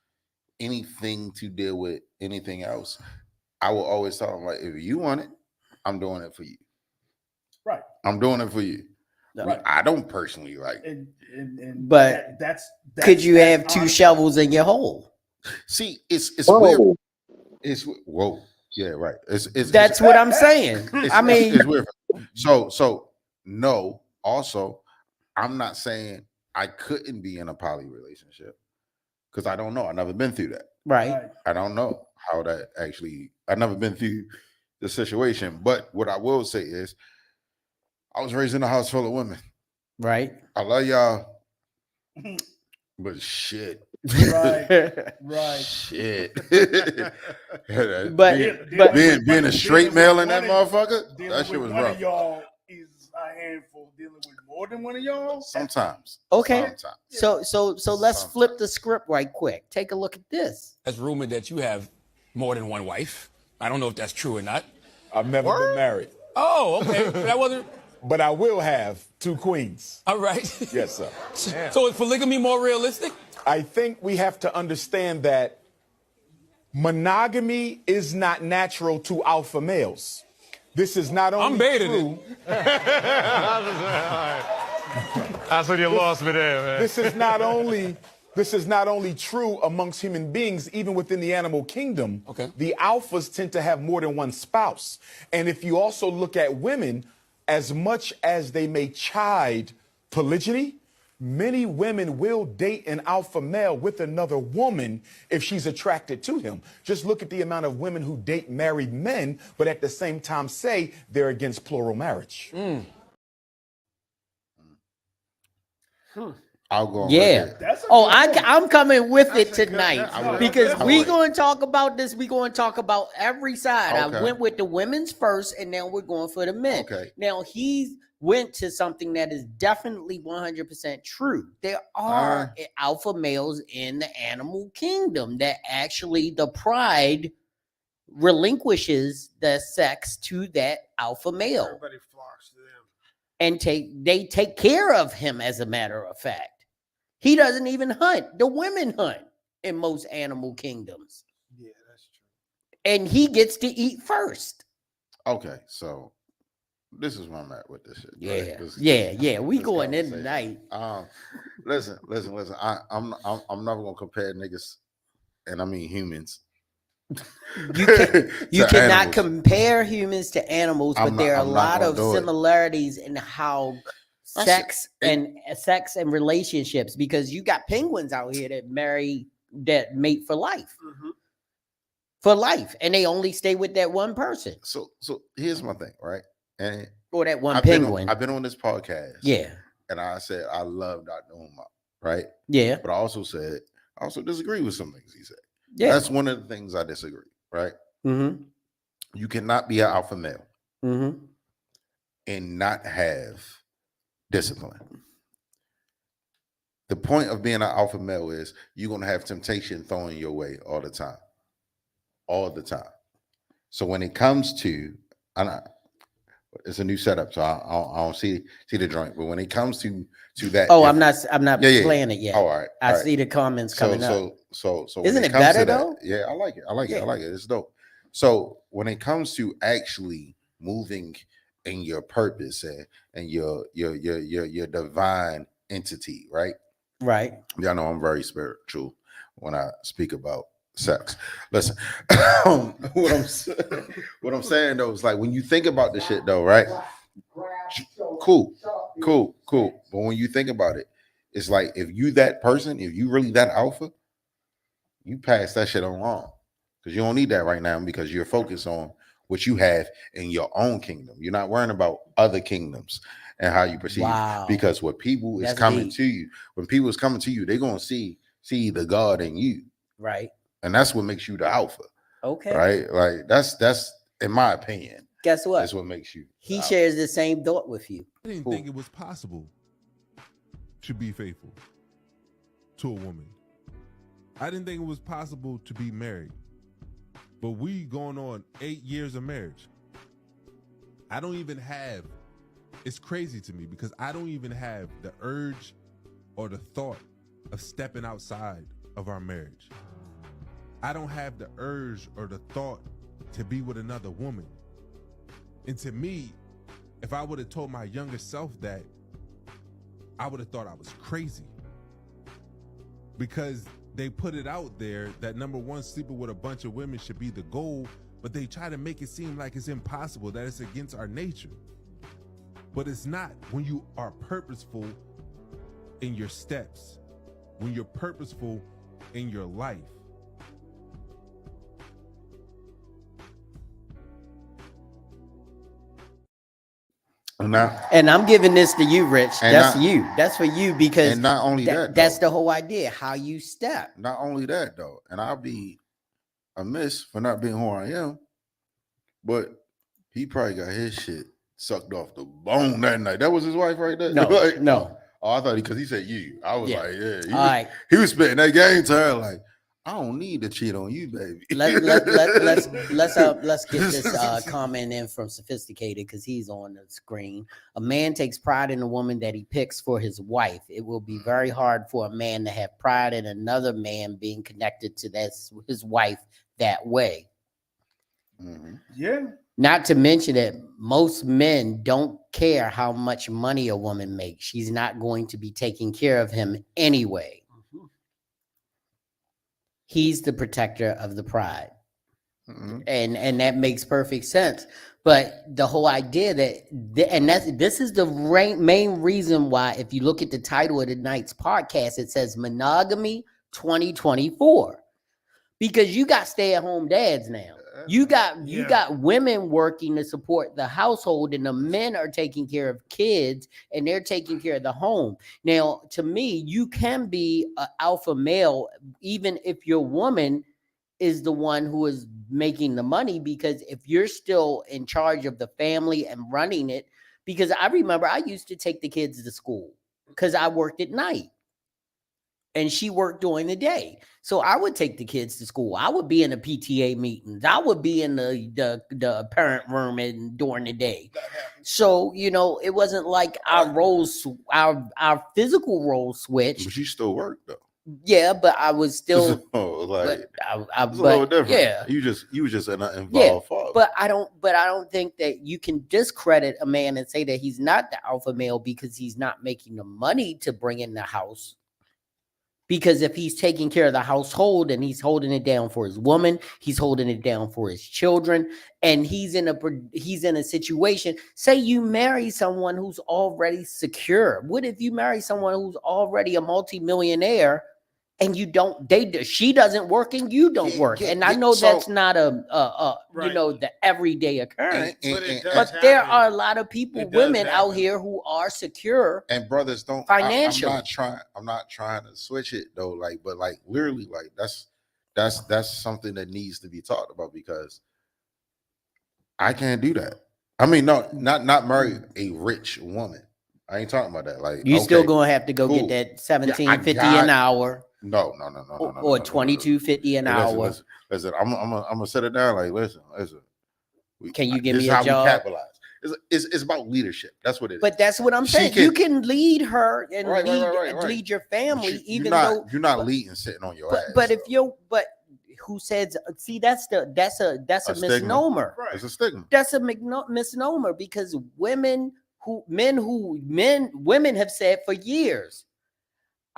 anything to deal with anything else, I will always tell them, like, if you want it, I'm doing it for you. Right. I'm doing it for you. Right. I don't personally like. And But that's could you have that's two honest. shovels in your hole? See, it's Whoa. weird. It's whoa. Yeah, right. That's what I'm saying. I mean, it's weird. So no. Also, I'm not saying I couldn't be in a poly relationship because I don't know. I've never been through that. right. I don't know how that actually. I've never been through the situation. But what I will say is, I was raised in a house full of women. Right. I love y'all, but shit. Right. Shit. But being a straight male in that motherfucker, dealing that shit with was one rough. of y'all is a handful. Dealing with more than one of y'all, Sometimes. okay. Sometimes. So let's flip the script right quick. Take a look at this. It's rumored that you have more than one wife. I don't know if that's true or not. I've never been married. Oh, okay. That wasn't. But I will have 2 queens. All right. Yes, sir. So is polygamy more realistic? I think we have to understand that monogamy is not natural to alpha males. This is not only I'm baiting true. That's when you lost me there, man. This is not only true amongst human beings, even within the animal kingdom. Okay. The alphas tend to have more than one spouse. And if you also look at women, as much as they may chide polygyny, many women will date an alpha male with another woman if she's attracted to him. Just look at the amount of women who date married men, but at the same time say they're against plural marriage. I'll go on Yeah. record. I'm coming with it tonight good. because I we would. going to talk about this. We going to talk about every side. Okay. I went with the women's first, and now we're going for the men. Okay. Now he went to something that is definitely 100% true. There are alpha males in the animal kingdom that actually the pride relinquishes the sex to that alpha male. Everybody flocks to them. And they take care of him, as a matter of fact. He doesn't even hunt. The women hunt in most animal kingdoms. Yeah, that's true. And he gets to eat first. Okay, so this is where I'm at with this shit. Yeah. Right? Yeah. We this going in conversation. tonight. Listen. I'm never gonna compare niggas, and I mean humans. You cannot animals. compare humans to animals, but there are a lot of do it. similarities in how sex and relationships, because you got penguins out here that mate for life. Mm-hmm. For life, and they only stay with that one person. So here's my thing, right? And Or that one I've penguin. I've been on this podcast. Yeah. And I said I love Dr. Umar, right? Yeah. But I also disagree with some things he said. Yeah. That's one of the things I disagree, right? Mm-hmm. You cannot be an alpha male Mm-hmm. and not have discipline. The point of being an alpha male is you're going to have temptation thrown your way all the time. All the time. So when it comes to, it's a new setup, so I don't see the joint. But when it comes to that, I'm not playing it yet. Oh, all right. I see the comments coming up. So isn't when it comes better to that, though? yeah, I like it. It's dope. So when it comes to actually moving in your purpose and your divine entity, right? Right. Y'all know I'm very spiritual when I speak about sex. Listen, what I'm saying though is like when you think about this shit though, right? Cool. But when you think about it, it's like if you that person, if you really that alpha, you pass that shit along because you don't need that right now because you're focused on what you have in your own kingdom. You're not worrying about other kingdoms and how you perceive. Wow. Because what people is That's coming deep. to you, when people is coming to you, they're gonna see the God in you. Right. And that's what makes you the alpha. Okay. Right? Like that's in my opinion. Guess what? That's what makes you. He shares the same thought with you. I didn't think it was possible to be faithful to a woman. I didn't think it was possible to be married. But we going on 8 years of marriage. I don't even have, it's crazy to me because I don't even have the urge or the thought of stepping outside of our marriage. I don't have the urge or the thought to be with another woman. And to me, if I would have told my younger self that, I would have thought I was crazy. Because they put it out there that number one, sleeping with a bunch of women should be the goal, but they try to make it seem like it's impossible, that it's against our nature. But it's not when you are purposeful in your steps, when you're purposeful in your life. And I'm giving this to you, Rich. That's you. That's for you, because and not only that's the whole idea, how you step. Not only that, though, and I'll be amiss for not being who I am, but he probably got his shit sucked off the bone that night. That was his wife right there? No, like, no. Oh, I thought because he said you. I was like, yeah. All right. He was spitting that game to her like, I don't need to cheat on you, baby. Let's get this comment in from Sophisticated, because he's on the screen. A man takes pride in the woman that he picks for his wife. It will be very hard for a man to have pride in another man being connected to his wife that way. Mm-hmm. Yeah. Not to mention that most men don't care how much money a woman makes. She's not going to be taking care of him anyway. He's the protector of the pride. Mm-hmm. And that makes perfect sense. But the whole idea this is the main reason why, if you look at the title of tonight's podcast, it says Monogamy 2024. Because you got stay-at-home dads now. You got women working to support the household, and the men are taking care of kids, and they're taking care of the home. Now, to me, you can be an alpha male even if your woman is the one who is making the money, because if you're still in charge of the family and running it, because I remember I used to take the kids to school because I worked at night. And she worked during the day. So I would take the kids to school. I would be in the PTA meetings. I would be in the parent room during the day. So, it wasn't like our roles, our physical roles switched. But you still work, though. Yeah, but I was still it's a little different. Yeah. You was just an involved father. But I don't think that you can discredit a man and say that he's not the alpha male because he's not making the money to bring in the house. Because if he's taking care of the household and he's holding it down for his woman, he's holding it down for his children, and he's in a situation. Say you marry someone who's already secure. What if you marry someone who's already a multimillionaire and she doesn't work and you don't work? And I know that's not the everyday occurrence. But there are a lot of women out here who are secure, and brothers don't financially. I'm not trying to switch it though, but literally, that's something that needs to be talked about, because I can't do that. I mean, no, not marry a rich woman. I ain't talking about that. You still gonna have to go get that $17.50 an hour. No. Or $22.50 an hour. Listen, I'm gonna set it down. Listen. Can you give me a job? We capitalize. It's about leadership. That's what it is. But that's what I'm saying. You can lead her and lead your family, you're not leading sitting on your ass. But who says? See, that's a misnomer. Right. It's a stigma. That's a misnomer, because women have said for years,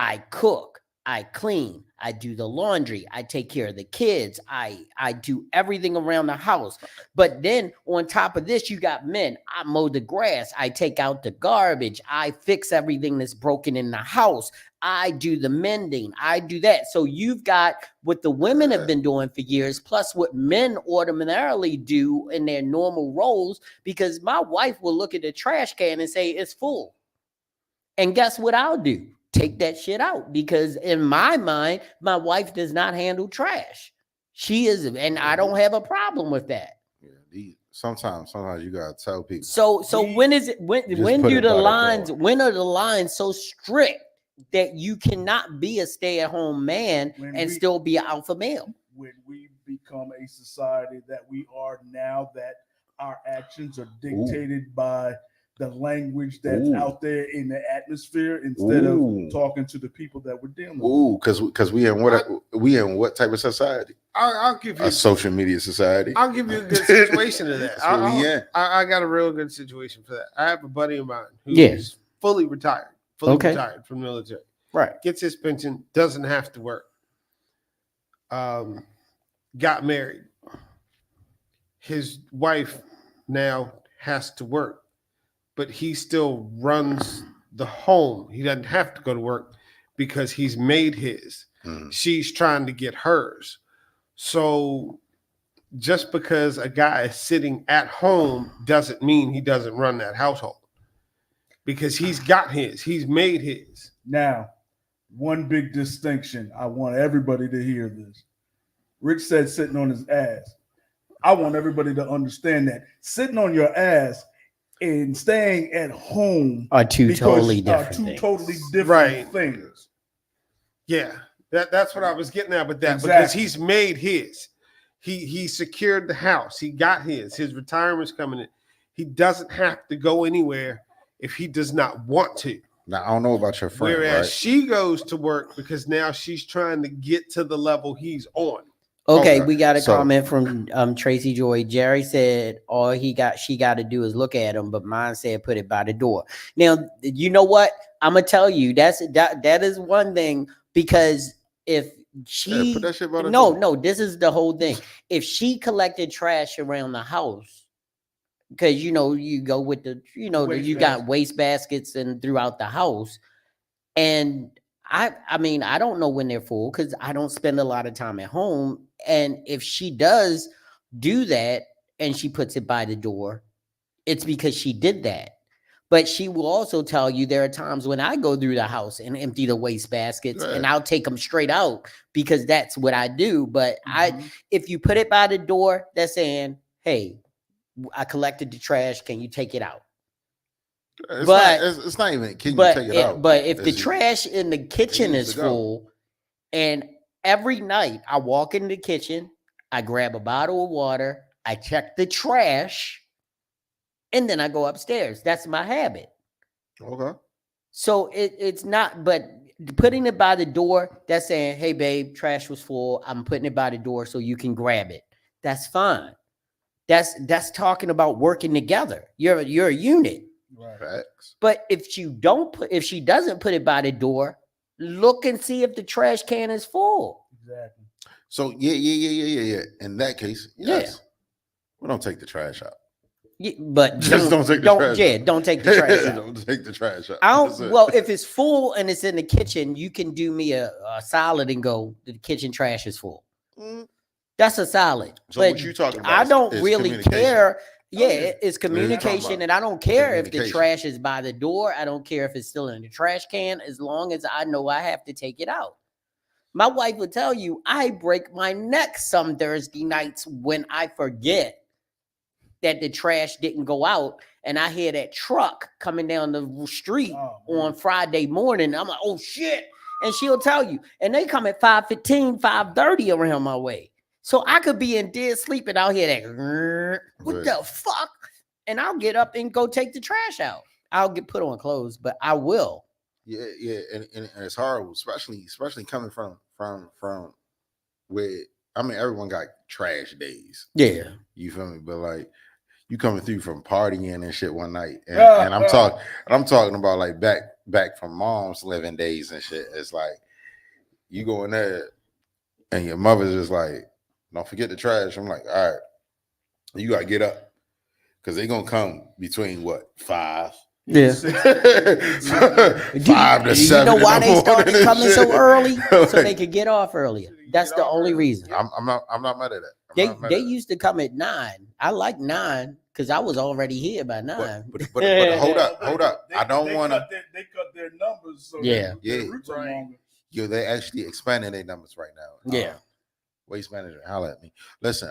I cook, I clean, I do the laundry, I take care of the kids, I do everything around the house. But then on top of this, you got men. I mow the grass, I take out the garbage, I fix everything that's broken in the house, I do the mending, I do that. So you've got what the women have been doing for years, plus what men ordinarily do in their normal roles, because my wife will look at the trash can and say it's full. And guess what I'll do? Take that shit out, because in my mind, my wife does not handle trash. She is, and I don't have a problem with that. Yeah, sometimes you gotta tell people. So when are the lines so strict that you cannot be a stay-at-home man still be an alpha male? When we become a society that we are now, that our actions are dictated by the language that's Ooh. out there in the atmosphere instead Ooh. of talking to the people that we're dealing with. Ooh, because we in what type of society? I'll give you A social media society. I'll give you a good situation to that. That's what we in. I got a real good situation for that. I have a buddy of mine who's fully retired from the military. Right. Gets his pension, doesn't have to work. Got married. His wife now has to work, but he still runs the home. He doesn't have to go to work because he's made his. She's trying to get hers. So just because a guy is sitting at home doesn't mean he doesn't run that household, because he's got his. He's made his. Now, one big distinction. I want everybody to hear this. Rich said sitting on his ass. I want everybody to understand that sitting on your ass and staying at home are two totally different things. Yeah, that's what I was getting at with that. Because he's made his. He secured the house. He got his. His retirement's coming in. He doesn't have to go anywhere if he does not want to. Now, I don't know about your friend, Whereas she goes to work because now she's trying to get to the level he's on. Okay, we got a comment from Tracy Joy. Jerry said all she got to do is look at him, but mine said put it by the door. Now, you know what? I'm gonna tell you that is one thing, because if she put that shit by the door. no, this is the whole thing. If she collected trash around the house, because you go with the got waste baskets and throughout the house, and I mean, I don't know when they're full because I don't spend a lot of time at home. And if she does do that and she puts it by the door, it's because she did that. But she will also tell you there are times when I go through the house and empty the waste baskets, and I'll take them straight out because that's what I do. But if you put it by the door, that's saying, hey, I collected the trash. Can you take it out? It's not even can you take it out. But if the trash in the kitchen is full, and every night I walk in the kitchen, I grab a bottle of water, I check the trash, and then I go upstairs. That's my habit. Okay. So it's not, but putting it by the door, that's saying, hey, babe, trash was full. I'm putting it by the door so you can grab it. That's fine. That's talking about working together. You're a unit. Right. Facts. But if she doesn't put it by the door, look and see if the trash can is full. Exactly. So yeah. In that case, yes. We don't take the trash out. Yeah, but just don't take the trash out. Don't take the trash out. Don't take the trash out. Well, if it's full and it's in the kitchen, you can do me a solid and go, the kitchen trash is full. That's a solid. So but what you talking about? I don't really care. Yeah, it's communication, and I don't care if the trash is by the door. I don't care if it's still in the trash can, as long as I know I have to take it out. My wife will tell you I break my neck some Thursday nights when I forget that the trash didn't go out, and I hear that truck coming down the street on Friday morning. I'm like, oh shit. And she'll tell you, and they come at 5:15, 5:30 around my way. So I could be in dead sleep and I'll hear that, what the fuck? And I'll get up and go take the trash out. I'll get put on clothes, but I will. Yeah, and it's horrible, especially coming from where, I mean, everyone got trash days. Yeah. You feel me? But like, you coming through from partying and shit one night, and I'm talking about like back from mom's living days and shit. It's like you go in there and your mother's just like, don't forget the trash. I'm like, all right, you gotta get up because they're gonna come between what, 5? Yeah. 5 to 7. You know why they started coming so early? So they could get off earlier. That's the only reason. I'm not mad at that. They used to come at 9. I like 9 because I was already here by 9. But hold up. I don't want to. They cut their numbers. So yeah. Yo, they actually expanding their numbers right now. Yeah. Waste manager, holla at me. Listen,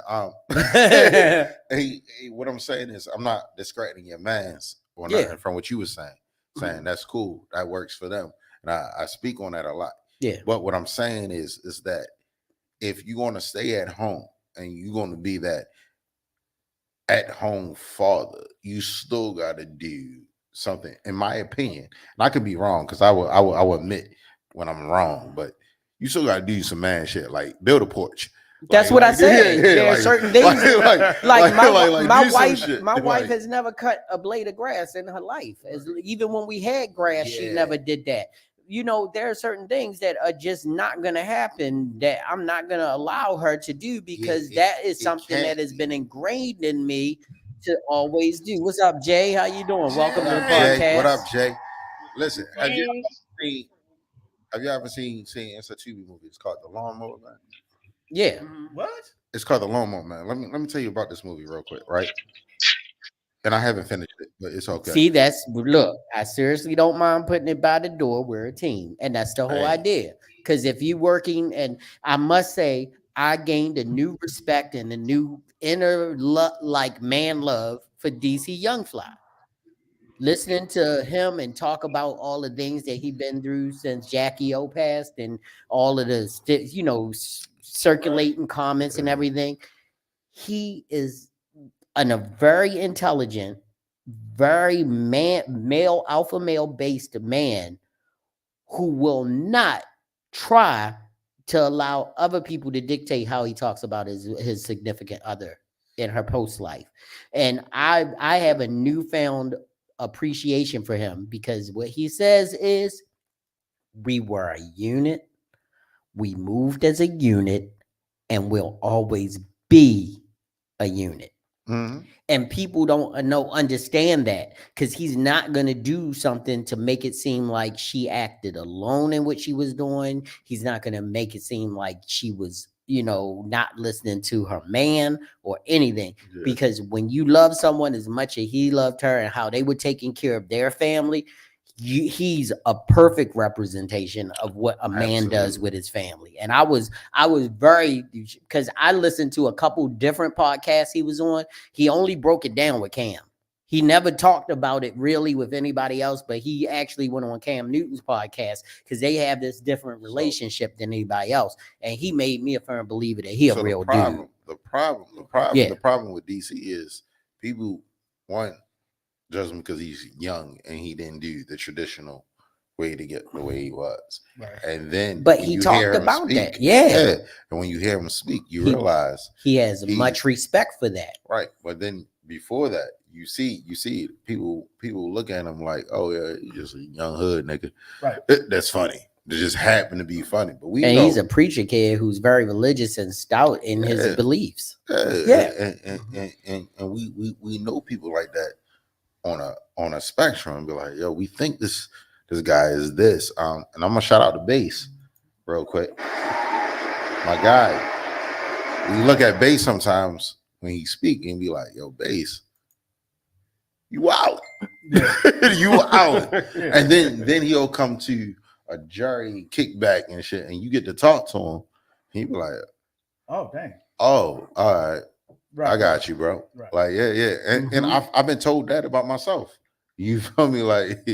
hey, what I'm saying is, I'm not discrediting your mans or nothing from what you were saying. Saying that's cool, that works for them, and I speak on that a lot. Yeah. But what I'm saying is that if you're going to stay at home and you're going to be that at home father, you still got to do something, in my opinion, and I could be wrong because I will admit when I'm wrong, but you still gotta do some man shit, like build a porch. That's what I said. There are certain things like my wife. My wife has never cut a blade of grass in her life. Even when we had grass, she never did that. You know, there are certain things that are just not going to happen that I'm not going to allow her to do because that is something that has been ingrained in me to always do. What's up, Jay? How you doing? Welcome to the podcast. Jay, what up, Jay? Listen, have you ever seen it's a TV movie? It's called The Lawnmower Man. Yeah. What? It's called The Lawnmower Man. Let me tell you about this movie real quick, right? And I haven't finished it, but it's okay. See, look, I seriously don't mind putting it by the door. We're a team. And that's the whole idea. Because if you working, and I must say, I gained a new respect and a new inner man love for DC Young Fly. Listening to him and talk about all the things that he's been through since Jackie O passed and all of the, circulating comments and everything. He is a very intelligent, very alpha male based man who will not try to allow other people to dictate how he talks about his significant other in her post life. And I have a newfound appreciation for him because what he says is we were a unit, we moved as a unit, and we'll always be a unit. Mm-hmm. And people don't understand that because he's not going to do something to make it seem like she acted alone in what she was doing. He's not going to make it seem like she was, not listening to her man or anything. Yeah. Because when you love someone as much as he loved her and how they were taking care of their family, he's a perfect representation of what a man does with his family. And I was very, because I listened to a couple different podcasts he was on. He only broke it down with Cam. He never talked about it really with anybody else, but he actually went on Cam Newton's podcast because they have this different relationship than anybody else. And he made me a firm believer that he a real dude. The problem with DC is people judge him because he's young and he didn't do the traditional way to get the way he was. Right. And then but he talked about that. Yeah. And when you hear him speak, you realize he has much respect for that. Right. But then before that, you see people look at him like, oh yeah, he's just a young hood nigga. Right. That's funny. It just happened to be funny. But he's a preacher kid who's very religious and stout in his beliefs. Yeah. And we know people like that on a spectrum and be like, yo, we think this guy is this. And I'm gonna shout out to Bass real quick. My guy. We look at Bass sometimes when he speak and be like, yo, Bass, you out. Yeah. You out. Yeah. And then he'll come to a Jerry kickback and shit, and you get to talk to him. He be like, oh, dang. Oh, all right. Right. I got you, bro. Right. Like, yeah. And I've been told that about myself. You feel me? Like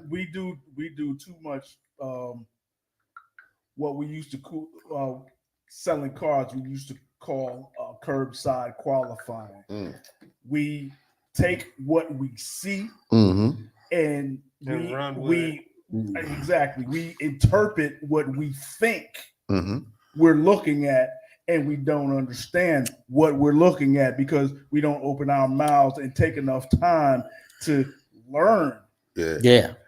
we do too much what we used to call selling cars, we used to call curbside qualifying. We take what we see and we interpret what we think we're looking at. And we don't understand what we're looking at because we don't open our mouths and take enough time to learn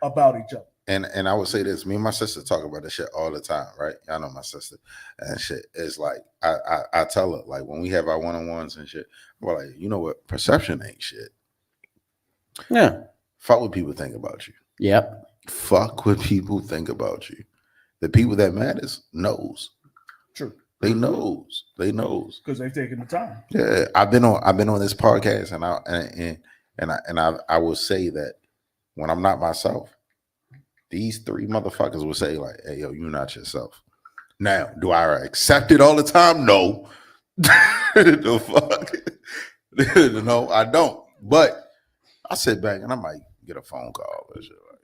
about each other. And I would say this, me and my sister talk about this shit all the time, right? I know my sister and shit. It's like I tell her, like when we have our one-on-ones and shit, we're like, you know what? Perception ain't shit. Yeah. Fuck what people think about you. Yep. Fuck what people think about you. The people that matters knows. True. They knows because they've taken the time. Yeah, I've been on this podcast, and I will say that when I'm not myself, these three motherfuckers will say like, "Hey, yo, you're not yourself." Now, do I accept it all the time? No, the fuck, no, I don't. But I sit back and I might get a phone call and shit like,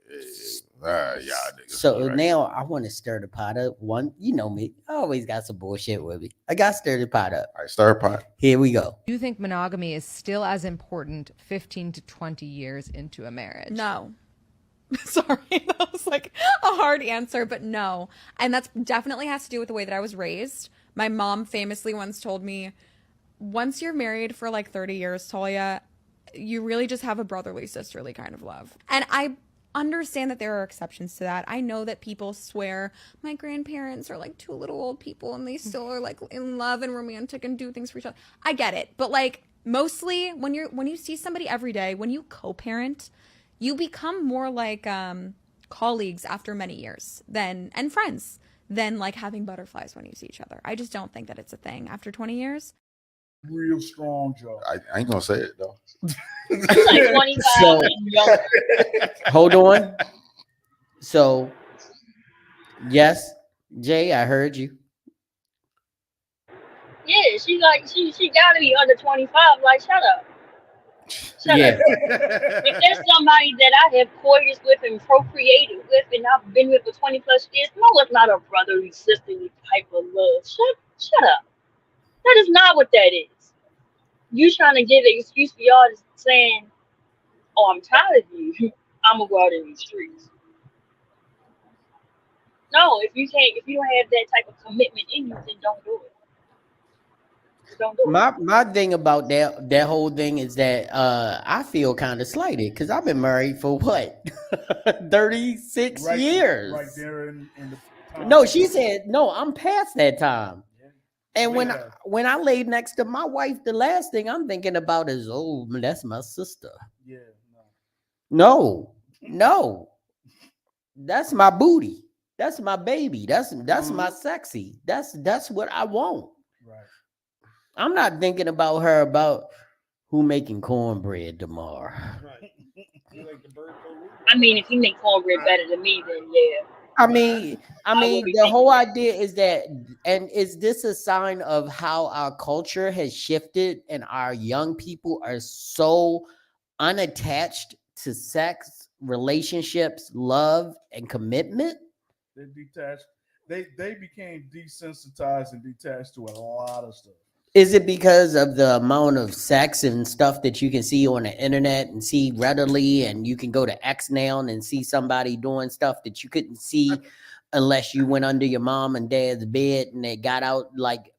Y'all niggas. So right. now I want to stir the pot up. One, you know me, I always got some bullshit with me. I got to stir the pot up. All right, stir pot. Here we go. Do you think monogamy is still as important 15 to 20 years into a marriage? No. Sorry, that was like a hard answer, but no. And that's definitely has to do with the way that I was raised. My mom famously once told me, once you're married for like 30 years, Talia, you really just have a brotherly, sisterly kind of love. And I understand that there are exceptions to that. I know that people swear my grandparents are like two little old people and they still are like in love and romantic and do things for each other. I get it. But like mostly when you see somebody every day, when you co-parent, you become more like colleagues after many years and friends than like having butterflies when you see each other. I just don't think that it's a thing after 20 years. Real strong, Joe. I ain't gonna say it though. Like 25 So- and younger. Hold on. So, yes, Jay, I heard you. Yeah, she gotta be under 25. Like, shut up. Shut Yeah. up. If there's somebody that I have coitus with and procreated with and I've been with for 20 plus years, no, it's not a brotherly, sisterly type of love. Shut up. That is not what that is. You trying to give an excuse for y'all saying, oh, I'm tired of you. I'm gonna go out in these streets. No, if you don't have that type of commitment in you, then don't do it. Don't do it. My thing about that whole thing is that I feel kind of slighted because I've been married for what 36 years. Right there in the time. No, she said no. I'm past that time. And Yeah. when I laid next to my wife, the last thing I'm thinking about is, oh, that's my sister. Yeah. No, that's my booty. That's my baby. That's my sexy. That's what I want. Right. I'm not thinking about her about who making cornbread tomorrow. Right. You like the bird on me? I mean, if you make cornbread better than me, then yeah. I mean, will be the whole thinking idea is that, and is this a sign of how our culture has shifted and our young people are so unattached to sex, relationships, love, and commitment? They detached. They became desensitized and detached to a lot of stuff. Is it because of the amount of sex and stuff that you can see on the internet and see readily, and you can go to X now and see somebody doing stuff that you couldn't see unless you went under your mom and dad's bed and they got out? Like,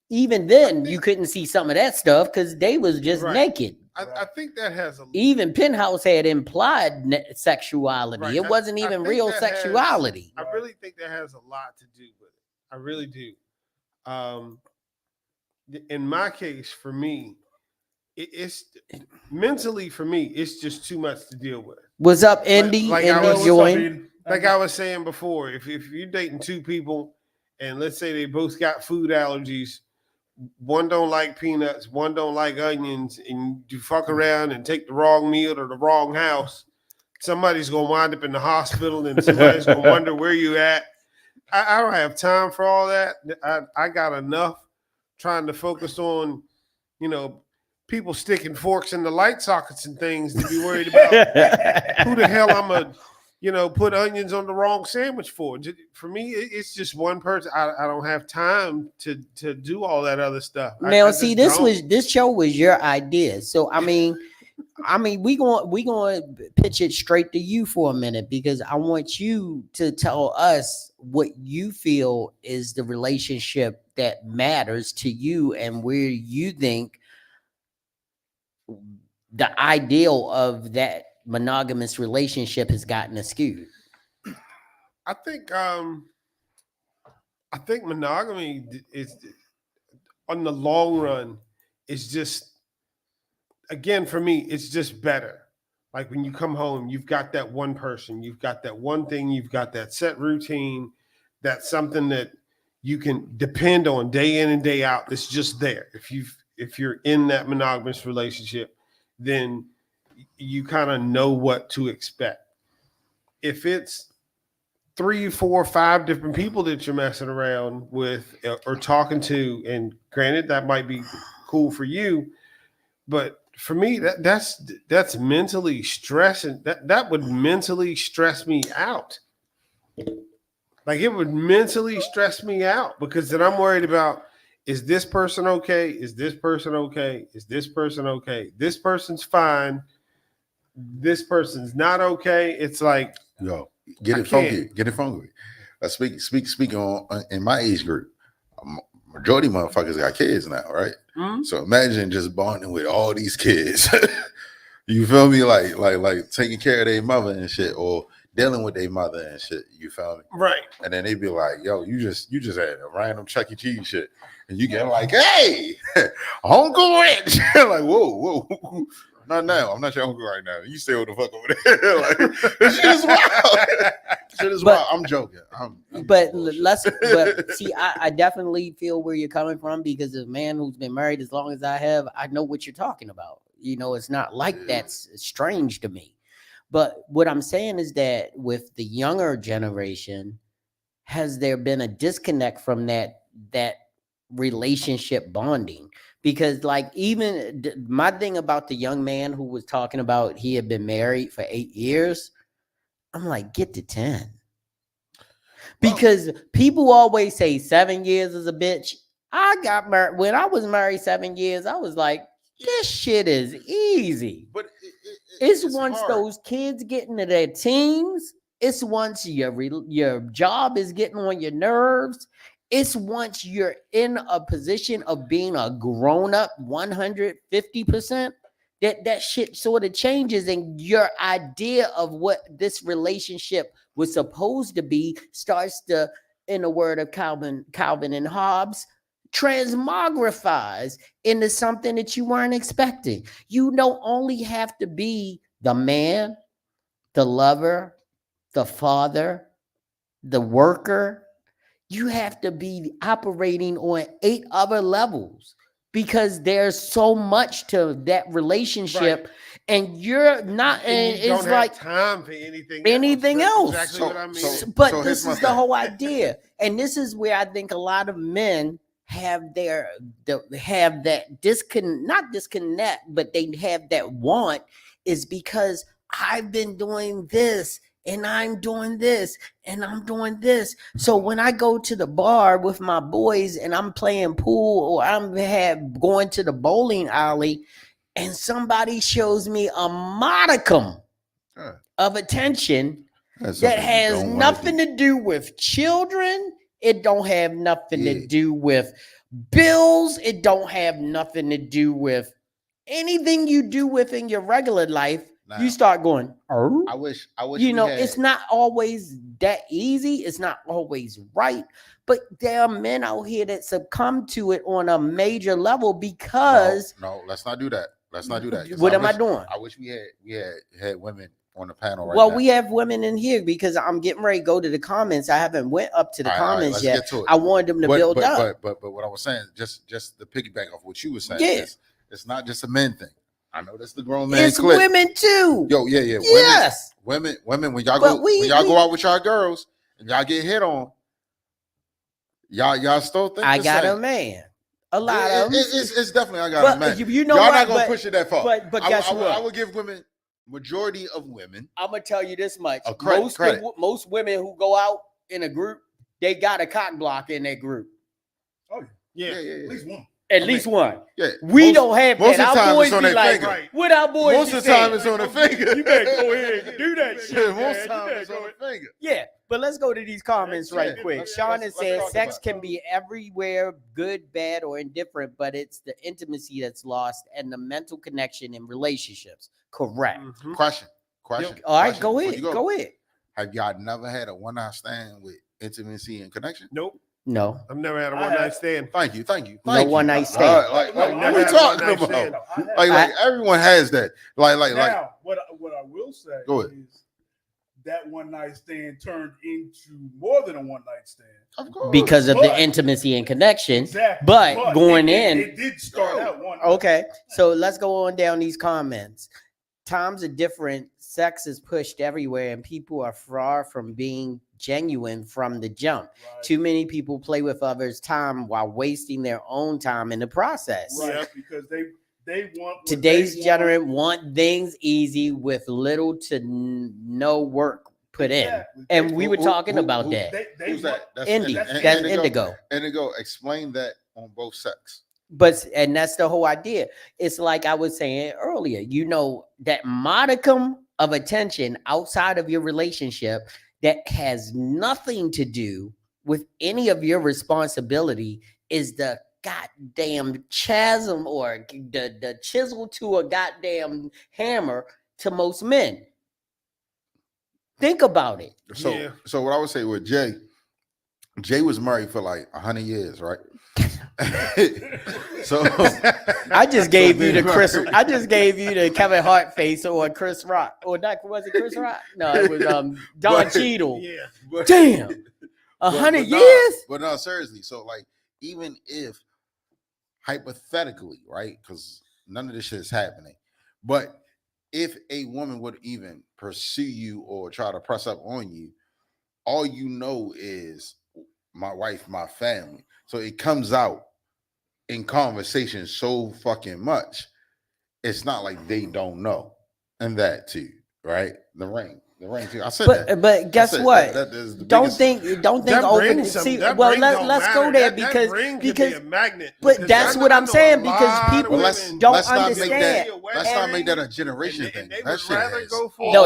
even then you couldn't see some of that stuff because they was just Right. naked. I think that has a Even Penthouse had implied sexuality. Right. It wasn't I even think real that has- sexuality. I really think that has a lot to do with it. I really do. In my case, for me, it's mentally for me, it's just too much to deal with. What's up, Indy? like and I was- join. Like I was saying before, if you're dating two people and let's say they both got food allergies, one don't like peanuts, one don't like onions, and you fuck around and take the wrong meal to the wrong house, somebody's gonna wind up in the hospital and somebody's gonna wonder where you at. I don't have time for all that. I got enough trying to focus on, people sticking forks in the light sockets and things to be worried about who the hell I'm a, put onions on the wrong sandwich for. For me, it's just one person. I don't have time to do all that other stuff. Now, I see, just don't. this show was your idea. So I mean, we going to pitch it straight to you for a minute because I want you to tell us what you feel is the relationship that matters to you and where you think the ideal of that monogamous relationship has gotten askew. I think monogamy is, on the long run, is just, again, for me, it's just better. Like when you come home, you've got that one person, you've got that one thing, you've got that set routine, that's something that you can depend on day in and day out. It's just there. If you're in that monogamous relationship, then you kind of know what to expect. If it's 3, 4, 5 different people that you're messing around with or talking to, and granted, that might be cool for you, but For me, that's mentally stressing. That would mentally stress me out. Like it would mentally stress me out because then I'm worried about, is this person okay? Is this person okay? Is this person okay? This person's fine. This person's not okay. It's like, yo, get it funky. Speaking on in my age group, majority of motherfuckers got kids now, right? Mm-hmm. So imagine just bonding with all these kids. You feel me? Like taking care of their mother and shit, or dealing with their mother and shit. You feel me? Right. And then they be like, yo, you just had a random Chuck E. Cheese shit. And you get like, hey, Uncle Rich. Like, whoa. Not now. I'm not your uncle right now. You stay with the fuck over there. Like, this shit is wild. Shit is wild. I'm joking. But see, I definitely feel where you're coming from, because as a man who's been married as long as I have, I know what you're talking about. You know, it's not like that's strange to me. But what I'm saying is that with the younger generation, has there been a disconnect from that relationship bonding? Because like even my thing about the young man who was talking about he had been married for 8 years, I'm like, get to 10. Because people always say 7 years is a bitch. I got married when I was married 7 years. I was like, this shit is easy. But it's once hard. Those kids get into their teens. It's once your job is getting on your nerves. It's once you're in a position of being a grown-up 150%, that shit sort of changes, and your idea of what this relationship was supposed to be starts to, in the word of Calvin and Hobbes, transmogrifies into something that you weren't expecting. You don't only have to be the man, the lover, the father, the worker. You have to be operating on 8 other levels, because there's so much to that relationship, right. And you're not, and you it's don't like have time for anything else. Exactly what I mean. But this is the whole idea, and this is where I think a lot of men have have that not disconnect, but they have that want, is because I've been doing this. And I'm doing this, and I'm doing this. So when I go to the bar with my boys and I'm playing pool, or I'm going to the bowling alley, and somebody shows me a modicum of attention that has nothing to do with children, it don't have nothing to do with bills, it don't have nothing to do with anything you do within your regular life. Now, you start going, oh, I wish it's not always that easy. It's not always right. But there are men out here that succumb to it on a major level because no, let's not do that. What am I doing? I wish we had women on the panel right now. Well, we have women in here because I'm getting ready to go to the comments. I haven't went up to the comments yet. I wanted them to build up. But what I was saying, just to piggyback off what you were saying, it's not just a men thing. I know that's the grown man. It's women too. Yo, yeah. Yes. Women. When y'all go out with y'all girls and y'all get hit on, y'all still think I got a man. A lot of them. It's definitely I got a man. You know y'all not gonna push it that far. But guess what? I would give women, majority of women. I'm gonna tell you this much. Credit. Most women who go out in a group, they got a cock block in their group. Oh yeah. At least one. At least one. Yeah. We don't have most that. Of the time our boys it's on be like, finger. What our boys most of the time it's on the finger. You better go ahead and do that shit. Yeah, most of the time it's on the finger. Yeah, but let's go to these comments right quick. Shauna says sex can be everywhere, good, bad, or indifferent, but it's the intimacy that's lost and the mental connection in relationships. Correct. Mm-hmm. Question. All right, go ahead. Have y'all never had a one-night stand with intimacy and connection? Nope. No, I've never had a one-night stand. Thank you. No one-night stand. Like what are we talking about? Like everyone has that. Like. What I will say is that one-night stand turned into more than a one-night stand. Of course. Because of the intimacy and connection. Exactly. But going it did start out one. Okay, so let's go on down these comments. Times are different. Sex is pushed everywhere, and people are far from being genuine from the jump. Right. Too many people play with others' time while wasting their own time in the process. Right, because They want what today's they generation want things easy with little to no work put Exactly. in, and we were talking about that. Who's that? That's That's Indigo. Indigo, explain that on both sexes. But and that's the whole idea. It's like I was saying earlier, you know, that modicum of attention outside of your relationship that has nothing to do with any of your responsibility is the goddamn chasm or the chisel to a goddamn hammer to most men. Think about it. So what I would say with Jay was married for like 100 years, right? So I just gave you the Chris. I just gave you the Kevin Hart face or Chris Rock, or not? Was it Chris Rock? No, it was Don Cheadle. Yeah, damn, 100 years. But no, seriously. So like, even if hypothetically, right? Because none of this shit is happening, but if a woman would even pursue you or try to press up on you, all you know is my wife, my family. So it comes out in conversation so fucking much. It's not like they don't know. And that too, right? The ring too. I said but guess what? Don't think open. See, well, let's go there because be a magnet. But that's what I'm saying, because people don't understand. Let's not make that a generation thing. That shit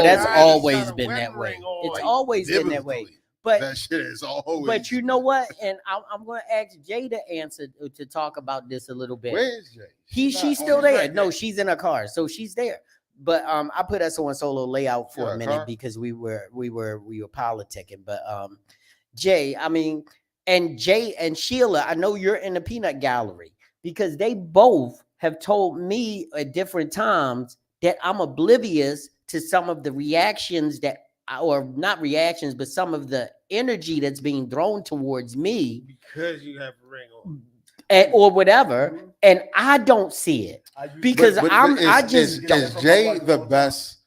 that's always been that way. It's always been that way. But that shit is always. But you know what? And I'm going to ask Jay to answer to talk about this a little bit. Where is Jay? She's still there. No, she's in her car, so she's there. But I put us on solo layout for a minute because we were politicking. But Jay, I mean, and Jay and Sheila, I know you're in the peanut gallery because they both have told me at different times that I'm oblivious to some of the reactions that, or not reactions, but some of the energy that's being thrown towards me because you have a ring on, or whatever, and I don't see it because I just don't. Is Jay the best?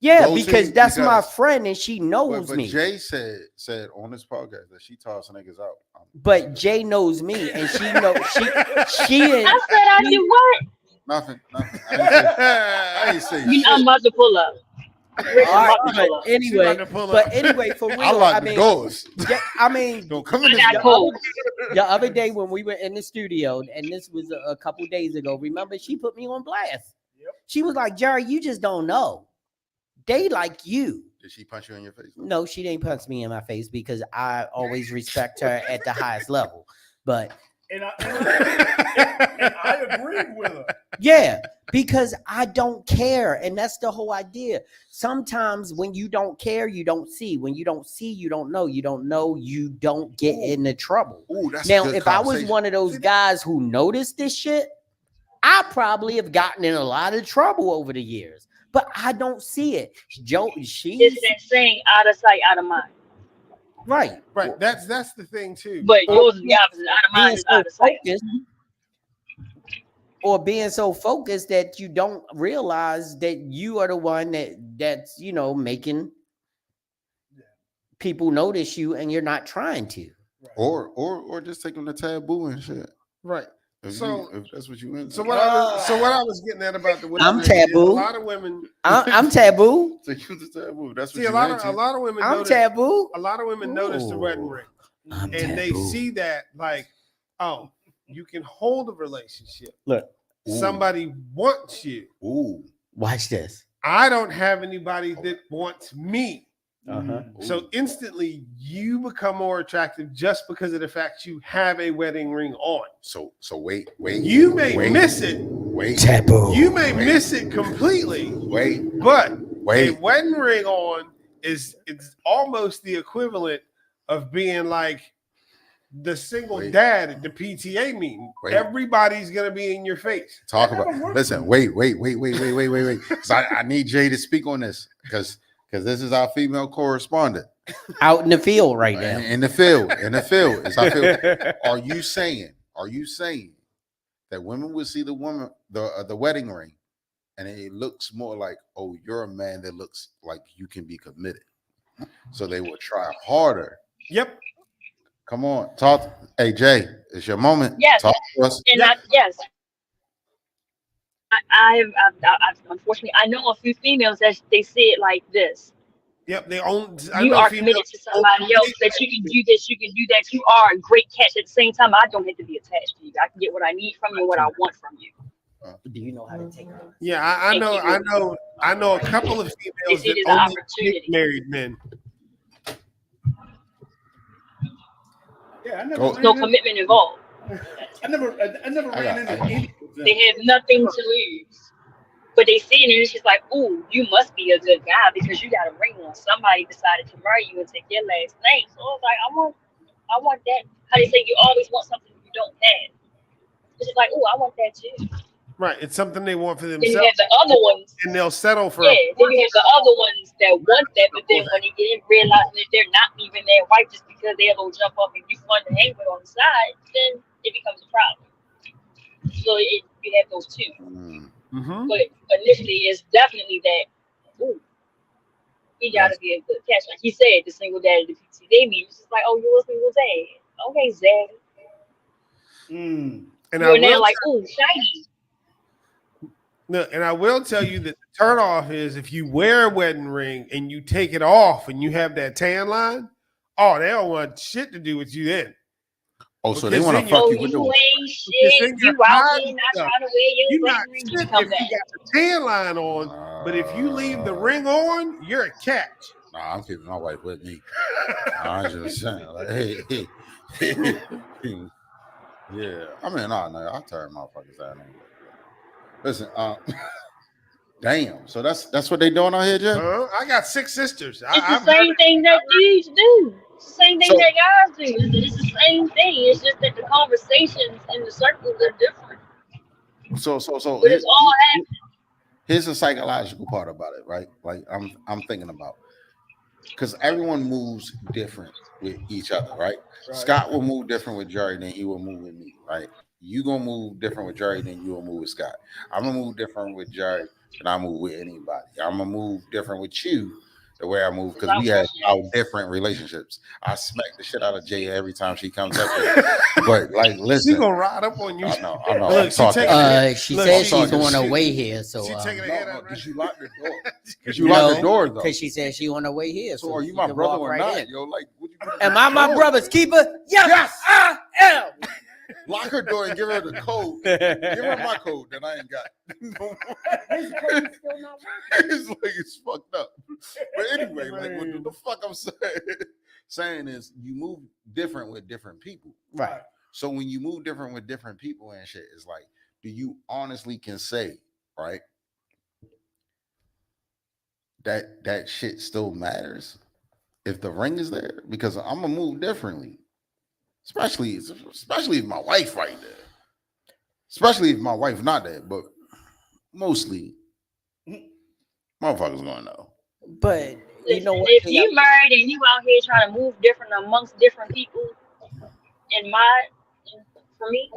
Yeah, because that's my friend and she knows but me. Jay said on this podcast that she toss niggas out. But Jay knows me and she knows she. I said I did what? Nothing. I ain't say. You know I'm about to pull up. Right, but anyway, for real, I like doors. Yeah, I mean, don't come in the other day when we were in the studio, and this was a couple days ago. Remember, she put me on blast. Yep. She was like, "Jerry, you just don't know. They like you." Did she punch you in your face? No, she didn't punch me in my face because I always respect her at the highest level. But and I agreed with her. Yeah, because I don't care. And that's the whole idea. Sometimes when you don't care, you don't see. When you don't see, you don't know. You don't know, you don't get into trouble. Now, if I was one of those guys who noticed this shit, I probably have gotten in a lot of trouble over the years. But I don't see it. It's that saying, out of sight, out of mind. Right. That's the thing too. But yours is the opposite. Out of mind is out of sight. Or being so focused that you don't realize that you are the one that's making people notice you, and you're not trying to. Or just taking the taboo and shit. Right. If that's what you meant. So what I was getting at about the women, I'm taboo. A lot of women. I'm taboo. So you the taboo. That's what a lot of women. I'm taboo. A lot of women notice the wedding ring, and they see that like, oh, you can hold a relationship. Look, somebody wants you. Ooh, watch this. I don't have anybody that wants me. Uh-huh. So instantly you become more attractive just because of the fact you have a wedding ring on. So wait. You may miss it. Wait. Taboo. You may miss it completely. But a wedding ring on it's almost the equivalent of being like the single dad at the PTA meeting. Everybody's gonna be in your face. Listen, wait. Because I need Jay to speak on this because this is our female correspondent out in the field right now. In the field. It's our field. Are you saying that women will see the wedding ring and it looks more like, oh, you're a man that looks like you can be committed, so they will try harder? Yep. Come on, talk. Hey Jay, it's your moment. Yes. Talk to us. And yes. I've unfortunately I know a few females that they say it like this. Yep, they own. I You know are females. committed to somebody else, that you can do this, you can do that. You are a great catch. At the same time, I don't have to be attached to you. I can get what I need from you and what I want from you. Do you know how to take it? Yeah, I And know. keep I it. know. I know a couple of They females see that it as an only date opportunity. married men. Yeah, I never. Go. There's no commitment involved. I never ran into any of them. They have nothing to lose. But they see it and it's just like, ooh, you must be a good guy because you got a ring on. Somebody decided to marry you and take your last name. So I was like, I want that. How they say you always want something you don't have. It's just like, ooh, I want that too. Right, it's something they want for Then you themselves, have the other ones. and they'll settle for. Yeah, then you have the other ones that want that, but then when they get in, realizing that they're not even their wife just because they're gonna jump up and be fun to hang with on the side, then it becomes a problem. So you have those two. Mm-hmm. But initially, it's definitely that. Ooh, he gotta be a good catch. Like he said, the single dad of the PT baby. It's just like, oh, you're a single dad. Okay, Zed. And you're now like, ooh, shiny. No, and I will tell you that the turnoff is if you wear a wedding ring and you take it off and you have that tan line. Oh, they don't want shit to do with you then. Oh, so they want to fuck you with the. You ain't shit. You out here not trying to wear your wedding ring. You come If back. you got the tan line on, but if you leave the ring on, you're a catch. Nah, I'm keeping my wife with me. I'm just saying, like, hey. Yeah, I mean, no, I turn motherfuckers out. Listen, damn. So that's what they doing out here, Jay? I got 6 sisters. It's the same thing that dudes do. It's the same thing that guys do. It's the same thing. It's just that the conversations in the circles are different. So But it's all happening. Here's the psychological part about it, right? Like I'm thinking about, because everyone moves different with each other, right? Scott will move different with Jerry than he will move with me, right? You gonna move different with Jerry than you will move with Scott. I'm gonna move different with Jerry than I move with anybody. I'm gonna move different with you the way I move because we have our different relationships. I smack the shit out of Jay every time she comes up here. But like, listen, She gonna ride up on you. I know. Look, she said she's on her way here, so she taking a head out. Did you lock the door? Did you lock the door though? Because she said she on her way here. So are you my brother or not? Yo, like, am I my brother's keeper? Yes, I am. Lock her door and give her the code. Give her my code that I ain't got. His code is still not working. It's like it's fucked up. But anyway, like what the fuck I'm saying is you move different with different people. Right. So when you move different with different people and shit, it's like, do you honestly can say, right, that shit still matters if the ring is there? Because I'm gonna move differently. Especially if my wife right there. Especially if my wife not there, but mostly motherfuckers gonna know. But you know what? If you married and you out here trying to move different amongst different people, for me,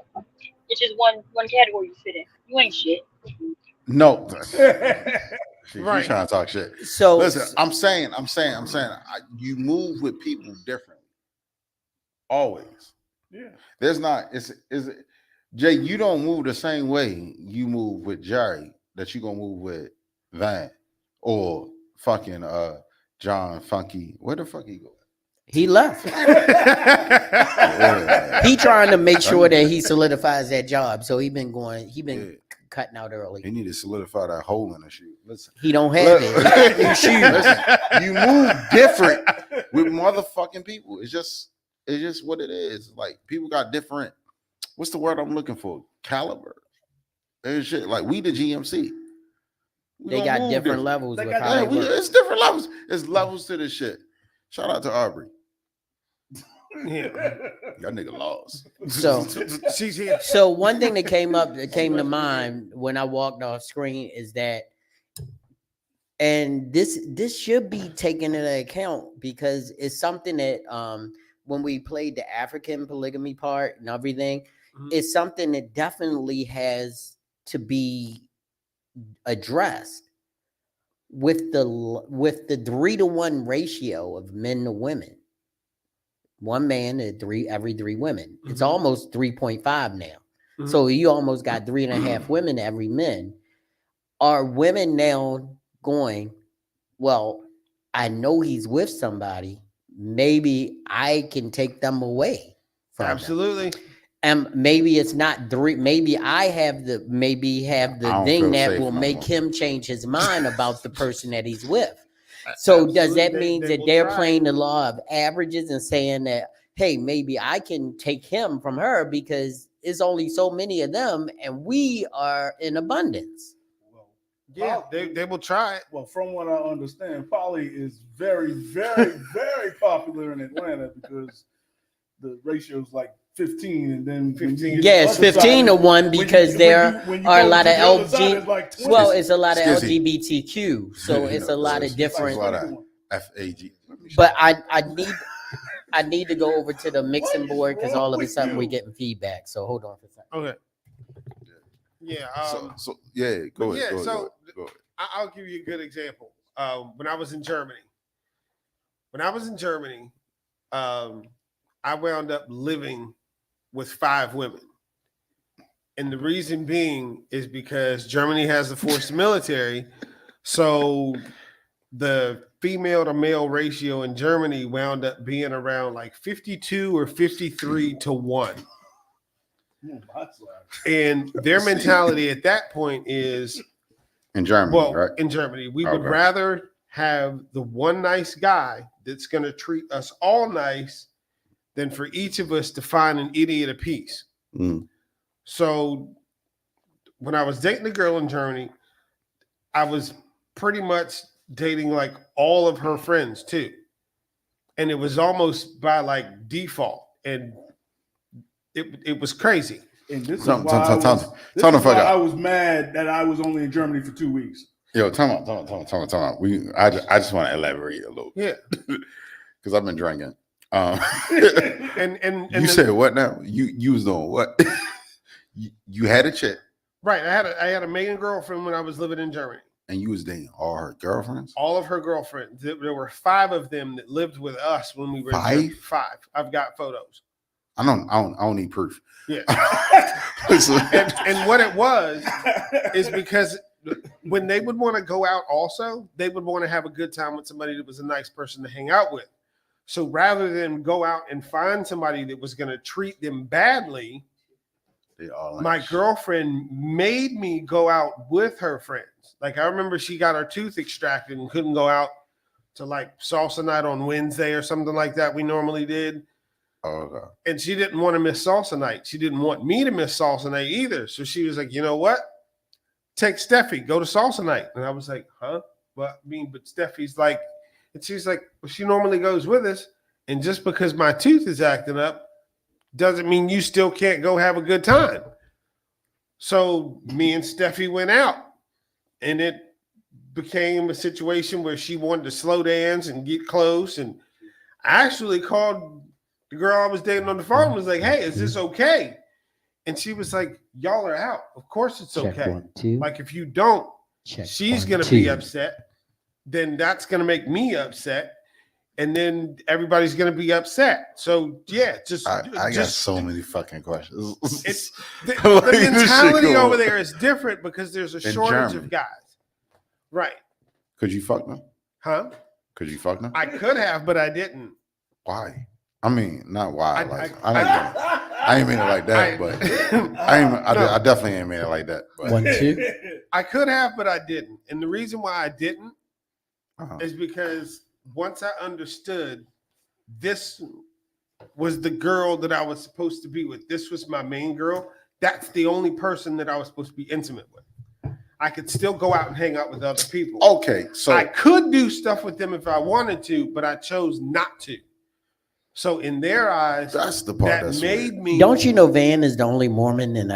it's just one category you fit in. You ain't shit. No. She Right. trying to talk shit. So listen, I'm saying, you move with people differently. Always. Yeah. There's not. Is Jay? You don't move the same way you move with Jerry that you gonna move with Van or fucking John Funky. Where the fuck he go? He left. He trying to make sure that he solidifies that job. So he been cutting out early. He need to solidify that hole in the shoe. Listen, he don't have it. New shoes. Listen, you move different with motherfucking people. It's just what it is. Like people got different. What's the word I'm looking for? Caliber and shit. Like we the GMC. They got different levels. With how they work. It's different levels. It's levels to this shit. Shout out to Aubrey. Yeah. That nigga lost. So she's here. So one thing that came to mind when I walked off screen is that, and this should be taken into account because it's something that when we played the African polygamy part and everything, it's something that definitely has to be addressed with the 3-to-1 ratio of men to women. One man to every 3 women. It's almost 3.5 now. So you almost got 3.5 women to every man. are women now going, well, I know he's with somebody. Maybe I can take them away from Absolutely. them. And maybe it's not three. Maybe I have the thing that will make him change his mind about the person that he's with. So does that mean that they're playing the law of averages and saying that, hey, maybe I can take him from her because it's only so many of them and we are in abundance? Yeah, they will try it. Well, from what I understand, poly is very, very, very popular in Atlanta because the ratio is like 15, and then 15. Yeah, it's 15 to 1 because there are a lot of it's a lot of LGBTQ, so it's a lot of different. FAG. But I need to go over to the mixing board because all of a sudden we're getting feedback. So hold on for a second. Okay. Yeah. So yeah, go ahead. I'll give you a good example. When I was in Germany, I wound up living with 5 women. And the reason being is because Germany has the forced military. So the female to male ratio in Germany wound up being around like 52 or 53 to 1. And their mentality at that point is in Germany, right? In Germany, we would rather have the one nice guy that's going to treat us all nice than for each of us to find an idiot apiece. So when I was dating a girl in Germany, I was pretty much dating like all of her friends too. And it was almost by like default. And it was crazy. And this is why I was mad that I was only in Germany for 2 weeks. Yo, time out. I just want to elaborate a little. Yeah. Because I've been drinking. And you said what now? You was doing what? you had a chick. Right. I had a main girlfriend when I was living in Germany. And you was dating all her girlfriends? All of her girlfriends. There were 5 of them that lived with us when we were 5? In 5. I've got photos. I don't need proof. Yeah. and what it was is because when they would want to go out also, they would want to have a good time with somebody that was a nice person to hang out with. So rather than go out and find somebody that was going to treat them badly, my girlfriend made me go out with her friends. Like I remember she got her tooth extracted and couldn't go out to like salsa night on Wednesday or something like that we normally did. Okay. And she didn't want to miss salsa night. She didn't want me to miss salsa night either. So she was like, you know what? Take Steffi, go to salsa night. And I was like, huh? But Steffi's like, and she's like, well, she normally goes with us. And just because my tooth is acting up doesn't mean you still can't go have a good time. So me and Steffi went out, and it became a situation where she wanted to slow dance and get close. And I actually called the girl I was dating on the phone and was like, hey, is this okay? And she was like, y'all are out. Of course it's okay. Check 1, 2. Like if you don't, she's going to be upset. Then that's going to make me upset. And then everybody's going to be upset. So yeah, I got so many fucking questions. The mentality over there is different because there's a shortage of guys. Right. Could you fuck them? Huh? Could you fuck them? I could have, but I didn't. Why? I mean, not why. I ain't mean it like that, but I definitely ain't mean it like that. But. 1, 2. I could have, but I didn't. And the reason why I didn't is because once I understood this was the girl that I was supposed to be with, this was my main girl, that's the only person that I was supposed to be intimate with. I could still go out and hang out with other people. Okay, so I could do stuff with them if I wanted to, but I chose not to. So in their eyes, that's the part that made weird. me. Don't you know Van is the only Mormon in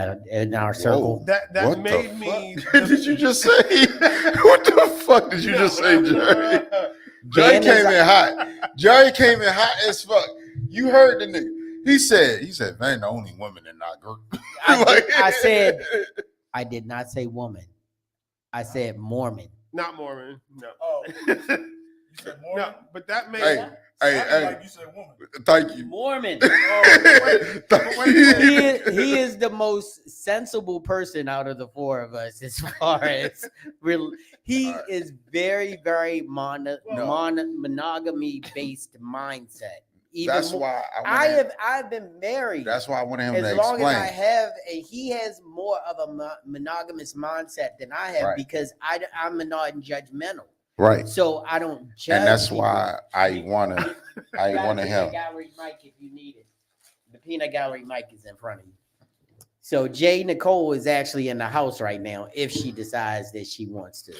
our circle? That made me. Did you just say? What the fuck did you just say, Jerry? Jerry came in hot. Jerry came in hot as fuck. You heard the nigga. He said, Van the only woman in our group. I did not say woman. I said Mormon. Not Mormon. No. Oh. You said Mormon? No, but that made. Hey, Hey, Like you said woman. thank you. Mormon. Thank you. He is the most sensible person out of the four of us as far as he is very, very monogamy based mindset. Even That's more, why I've been married. That's why I wanted him as to long explain. as I have, and he has more of a monogamous mindset than I have because I'm not judgmental. Right. So I don't judge. And that's people. why I wanted him. Peanut gallery mic if you need it. The peanut gallery mic is in front of you. So J. Nicole is actually in the house right now if she decides that she wants to.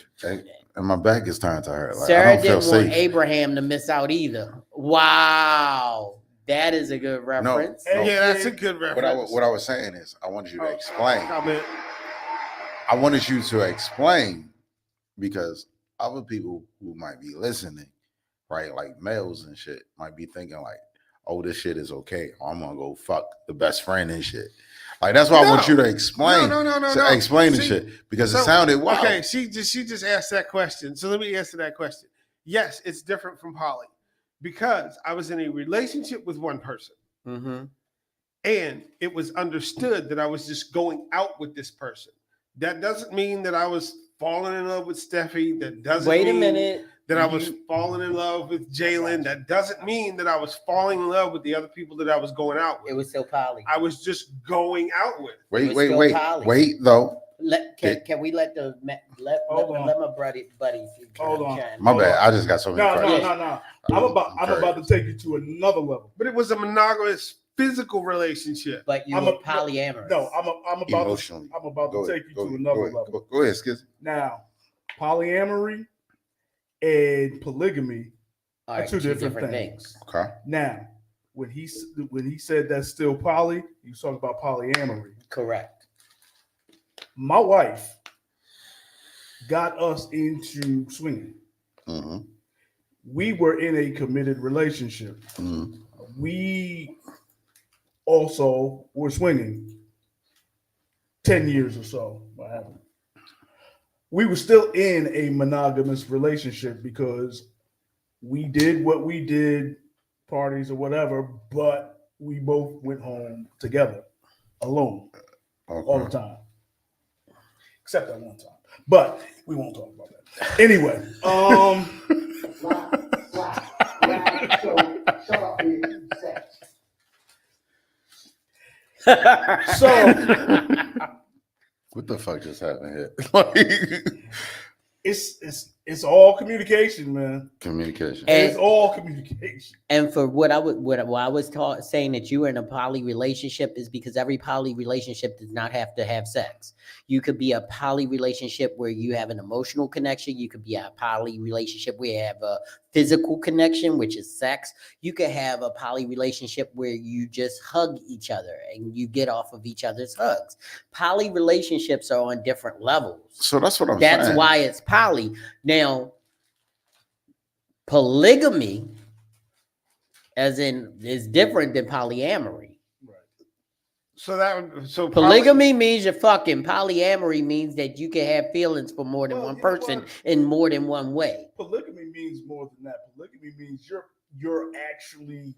And my back is turned to her. Like, Sarah I don't feel didn't want safe. Abraham to miss out either. Wow. That is a good reference. No. Yeah, that's a good reference. What I was saying is I wanted you to explain. I wanted you to explain because other people who might be listening, right, like males and shit, might be thinking like, oh, this shit is okay. Or I'm gonna go fuck the best friend and shit. Like that's why I want you to explain. No. Explain the shit because it sounded wild. Okay, she just asked that question. So let me answer that question. Yes, it's different from poly because I was in a relationship with one person, and it was understood that I was just going out with this person. That doesn't mean that I was falling in love with Steffi. That doesn't mean that I was falling in love with Jalen. That doesn't mean that I was falling in love with the other people that I was going out with. It was still poly. I was just going out with. Wait though. Can we let my buddies? Hold on. My bad. I just got so many questions. No. I'm about to take you to another level. But it was a monogamous physical relationship. But you were polyamorous. No, I'm about to take you to another level. Go ahead, Skiz. Now, polyamory and polygamy are two different things. Okay. Now, when he said that's still poly, he was talking about polyamory. Correct. My wife got us into swinging. We were in a committed relationship. We also were swinging 10 years or so. What happened? We were still in a monogamous relationship because we did what we did, parties or whatever, but we both went home together, alone, all the time. Except that one time. But we won't talk about that. Anyway, so what the fuck just happened here? It's all communication, man. Communication. It's all communication. And for what I was saying that you were in a poly relationship is because every poly relationship does not have to have sex. You could be a poly relationship where you have an emotional connection. You could be a poly relationship where you have a physical connection, which is sex. You could have a poly relationship where you just hug each other and you get off of each other's hugs. Poly relationships are on different levels. So that's what I'm saying. That's why it's poly. Now, polygamy, as in, is different than polyamory. So polygamy means you're fucking. Polyamory means that you can have feelings for more than one person in more than one way. Polygamy means more than that. Polygamy means you're actually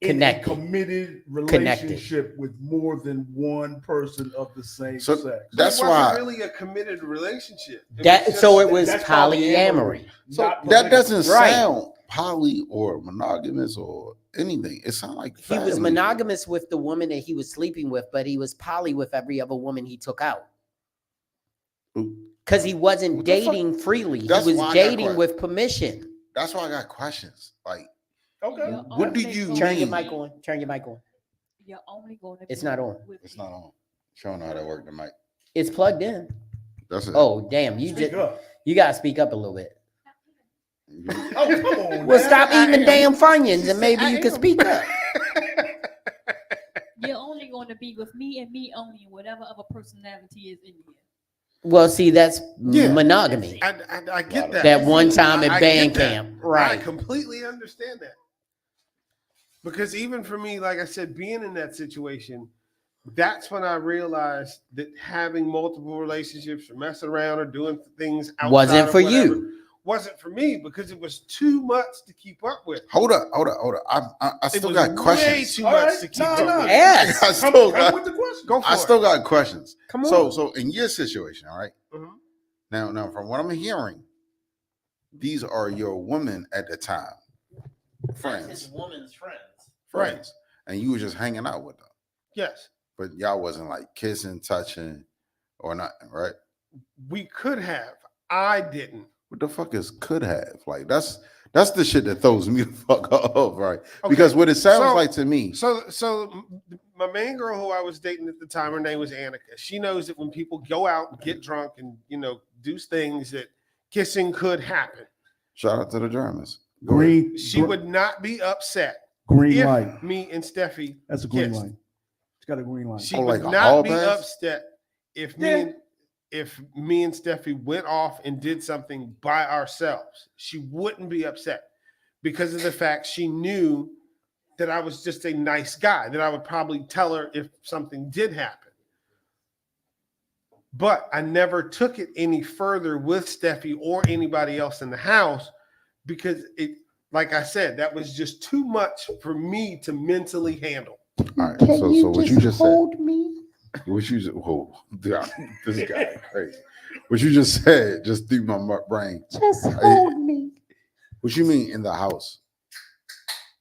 connected, in a committed relationship with more than one person of the same sex. That's it why wasn't really a committed relationship. It was polyamory. So that doesn't sound poly or monogamous or anything. It sounds like he was monogamous with the woman that he was sleeping with, but he was poly with every other woman he took out. Because he wasn't dating freely. He was dating with permission. That's why I got questions. Like, okay, what do you mean? Turn your mic on. Turn your mic on. You're only going to. It's not on. It's not on. Showing how that work the mic. It's plugged in. That's it. Oh damn! You gotta speak up a little bit. Oh, come on. Well, stop eating the damn Funyuns and maybe you can speak up. You're only going to be with me and me only, and whatever other personality is in here. Well, see, that's monogamy. I get that. That one time at band camp, right? I completely understand that. Because even for me, like I said, being in that situation, that's when I realized that having multiple relationships or messing around or doing things outside wasn't for whatever, you. wasn't for me because it was too much to keep up with. Hold up. I still got questions. Way too much to keep up with. Yes. I still got with the question. Go for I it. still got questions. Come on. So in your situation, all right? Mhm. Now, from what I'm hearing, these are your women at the time, friends, woman's friends. friends, and you were just hanging out with them, Yes, but y'all wasn't like kissing, touching, or nothing, right? we could have. I didn't. What the fuck is could have? Like that's the shit that throws me the fuck off, right? Because what it sounds like to me. So my main girl who I was dating at the time, her name was Annika. She knows that when people go out and get drunk and do things, that kissing could happen. Shout out to the Germans. Green. She would not be upset. Green if light. Me and Steffi. That's a green kissed. light. It's got a green light. She would not be upset if me and Steffi went off and did something by ourselves. She wouldn't be upset because of the fact she knew that I was just a nice guy, that I would probably tell her if something did happen. But I never took it any further with Steffi or anybody else in the house because it, like I said, that was just too much for me to mentally handle. All right. So what you just said. Me? What you just this guy crazy. What you just said just threw my brain. Just hold me. What you mean in the house?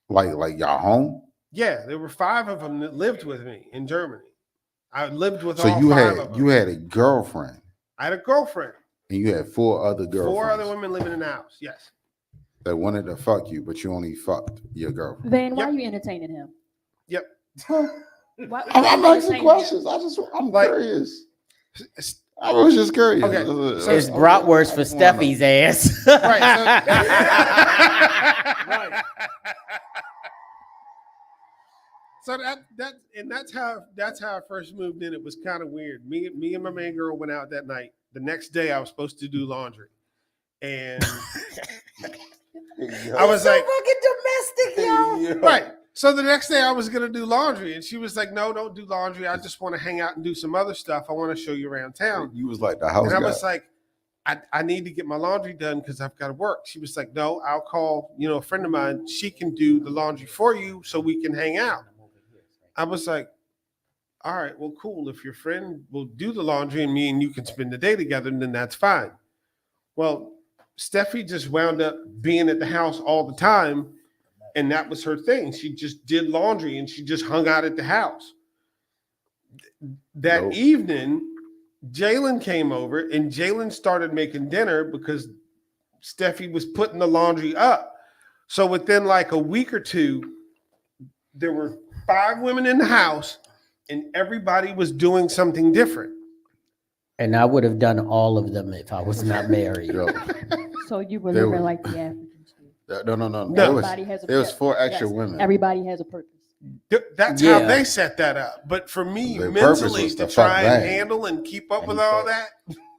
Like y'all home? Yeah, there were 5 of them that lived with me in Germany. I lived with So all you 5 had of them. you had a girlfriend I had a girlfriend. and you had 4 other girlfriends 4 other women living in the house. Yes. that wanted to fuck you, but you only fucked your girlfriend. Van, why are you entertaining him? Yep. Why I'm you asking entertaining questions. him? I'm curious. I was just curious. Okay, so It's bratwurst for Steffi's ass. Right. So that's how I first moved in. It was kind of weird. Me and my main girl went out that night. The next day I was supposed to do laundry. And I was like, fucking domestic, yo. right. So the next day I was gonna do laundry, and she was like, "No, don't do laundry. I just want to hang out and do some other stuff. I want to show you around town." You was like the house And I guy. was like, I need to get my laundry done because I've got to work. She was like, "No, I'll call a friend of mine. She can do the laundry for you so we can hang out." I was like, "All right, well, cool. If your friend will do the laundry and me and you can spend the day together, then that's fine." Well, Steffi just wound up being at the house all the time. And that was her thing. She just did laundry and she just hung out at the house. That evening, Jalen came over and Jalen started making dinner because Steffi was putting the laundry up. So within like a week or two, there were 5 women in the house and everybody was doing something different. And I would have done all of them if I was not married. So you were There living was- like the Africans do. No. Everybody has a There was purpose. 4 extra Yes, women. Everybody has a purpose. That's Yeah. how they set that up. But for me, Their purpose mentally, was to to fuck try and bang. handle and keep up with all that,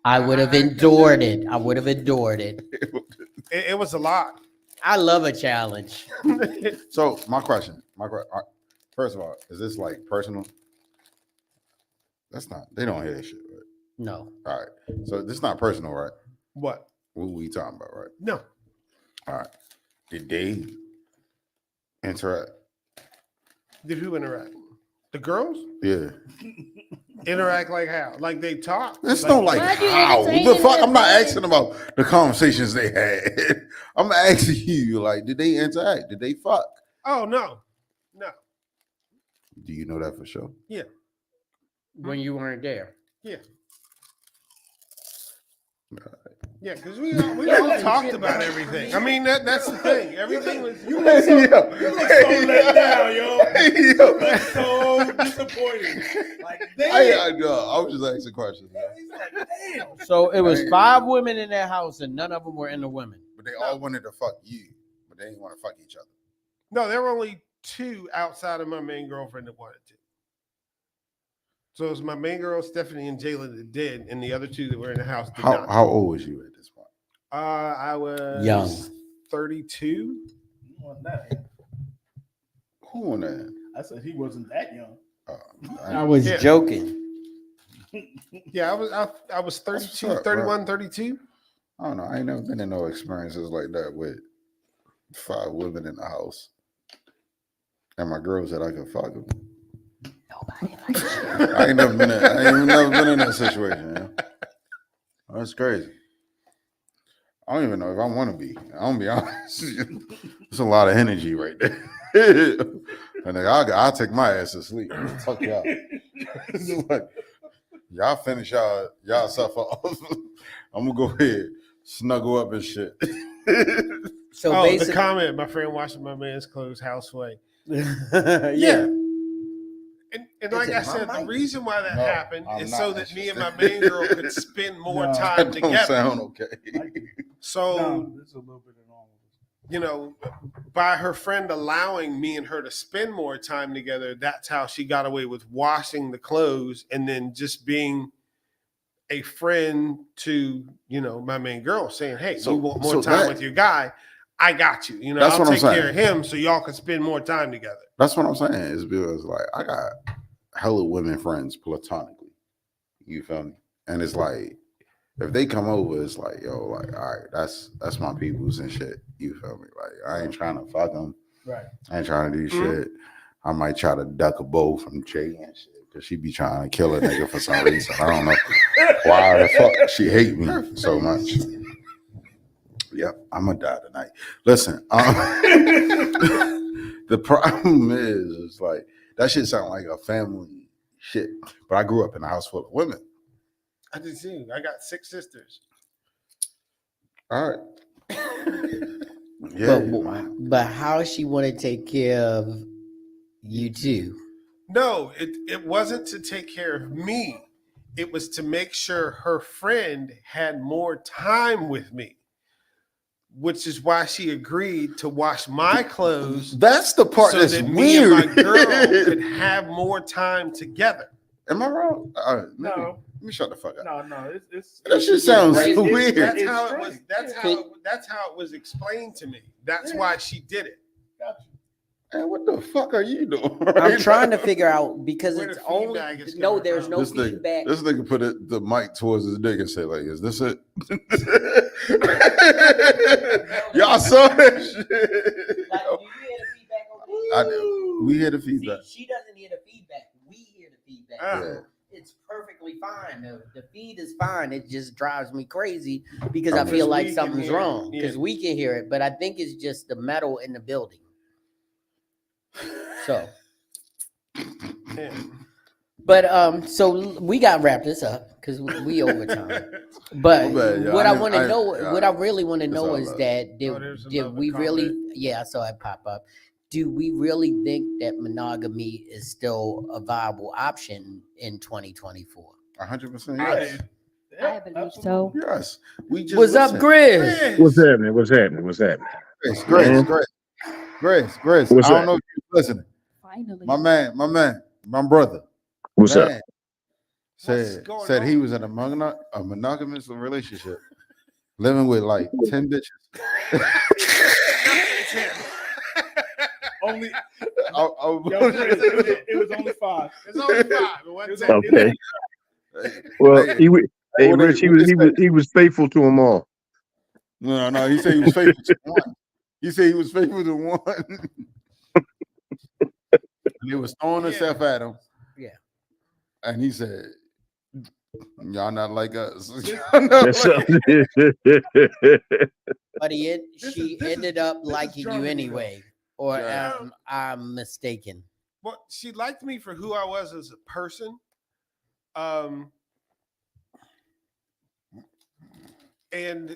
I would have endured it. I would have endured it. it was a lot. I love a challenge. So my question, first of all, is this like personal? That's not. They don't hear this shit, right? No. All right. So this is not personal, right? What? What we talking about, right? No. All right. Did they interact? Did who interact? The girls? Yeah. Interact like how? Like they talk? It's not like how. The fuck? I'm not asking about the conversations they had. I'm asking you, like, did they interact? Did they fuck? Oh, no. No. Do you know that for sure? Yeah. When you weren't there. Yeah. Yeah, because we all talked about everything. I mean, that's the thing. Everything was. You look so let down, yo. That's so disappointing. Like, I was just asking questions. So it was 5 women in that house, and none of them were into women. But they all wanted to fuck you, but they didn't want to fuck each other. No, there were only 2 outside of my main girlfriend that wanted to. So it was my main girl, Stephanie, and Jalen that did, and the other 2 that were in the house did not. How old was you at this point? I was Young. 32. Who on that? I said he wasn't that young. I was joking. Yeah, I was 32, up, 31, 32. I don't know. I ain't never been in no experiences like that with 5 women in the house, and my girl said I could fuck them. Nobody likes you. I ain't never been in that situation. Man. That's crazy. I don't even know if I want to be. I'm gonna be honest. It's a lot of energy right there. And I'll take my ass to sleep. Fuck y'all. It's like, y'all finish y'all stuff off. I'm gonna go ahead, snuggle up and shit. So the comment, my friend washing my man's clothes, houseway. Yeah. And like I said, the reason why that happened is so that me and my main girl could spend more time together. That don't sound okay. So, you know, by her friend allowing me and her to spend more time together, that's how she got away with washing the clothes and then just being a friend to, you know, my main girl, saying, hey, you want more time with your guy, I got you. You know, I'll take care of him so y'all can spend more time together. That's what I'm saying. Is because like I got hella women friends platonically. You feel me? And it's like if they come over, it's like, yo, like, all right, that's my peoples and shit. You feel me? Like I ain't trying to fuck them. Right. I ain't trying to do shit. I might try to duck a bow from Jay and shit. Cause she be trying to kill a nigga for some reason. I don't know why the fuck she hate me so much. Yep, I'm gonna die tonight. Listen, the problem is like that shit sound like a family shit. But I grew up in a house full of women. I did too. I got 6 sisters. All right. Yeah, but how she want to take care of you too? No, it wasn't to take care of me. It was to make sure her friend had more time with me, which is why she agreed to wash my clothes. That's the part so that's that weird. Me and my girl could have more time together. Am I wrong? No. Let me shut the fuck up. No. That shit sounds weird. That's how it was. That's how it was explained to me. That's why she did it. Gotcha. And what the fuck are you doing? I'm trying to figure out because Where it's the only feedback is no. coming There's from. no feedback. This nigga put the mic towards his dick and say, like, is this it? Y'all saw that shit. Like, do you hear the feedback on this? I do. We hear the feedback. See, she doesn't hear the feedback. We hear the feedback. Yeah. It's perfectly fine. The feed is fine. It just drives me crazy because I feel like something's wrong because we can hear it, but I think it's just the metal in the building. So, but so we got to wrap this up because we overtime. But what I want to know, what I really want to know is that did we really? Yeah, I saw it pop up. Do we really think that monogamy is still a viable option in 2024? 100% yes. I believe so. Yes. We just What's up, Grizz? What's happening? What's happening? Grace. What's I don't that? know if you're listening. Finally. My brother. What's up? Said he was in a monogamous relationship, living with like 10 bitches. Only it was only 5. It's only 5. It wasn't 10. Okay. Well, Rich, he was faithful to them all. No. He said he was faithful to one. He said he was faithful to one. And it was throwing herself at him. Yeah. And he said, y'all not like us. But she ended up liking you anyway. Or I'm mistaken. Well, she liked me for who I was as a person. And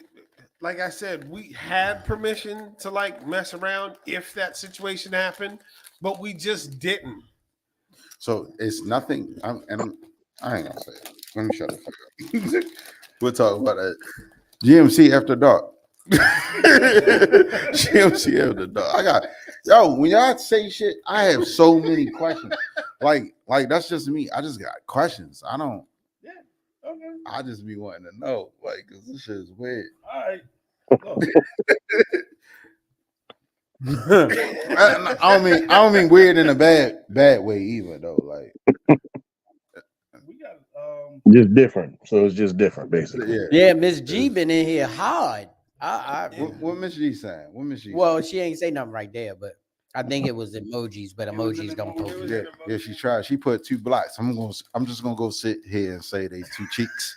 like I said, we had permission to like mess around if that situation happened, but we just didn't. So it's nothing. I ain't gonna say it. Let me shut the fuck up. We'll talk about that. GMC after dark. GMC after dark. When y'all say shit, I have so many questions. Like that's just me. I just got questions. I don't. Yeah. Okay. I just be wanting to know, like, cause this shit is weird. All right. I don't mean weird in a bad way either though. Like we got Just different. So it's just different, basically. Yeah, Miss G been in here hard. What Miss G saying? What Miss G? Well, she ain't say nothing right there, but I think it was emojis, but emojis don't post. Yeah, she tried. She put 2 blocks. I'm just gonna go sit here and say they 2 cheeks.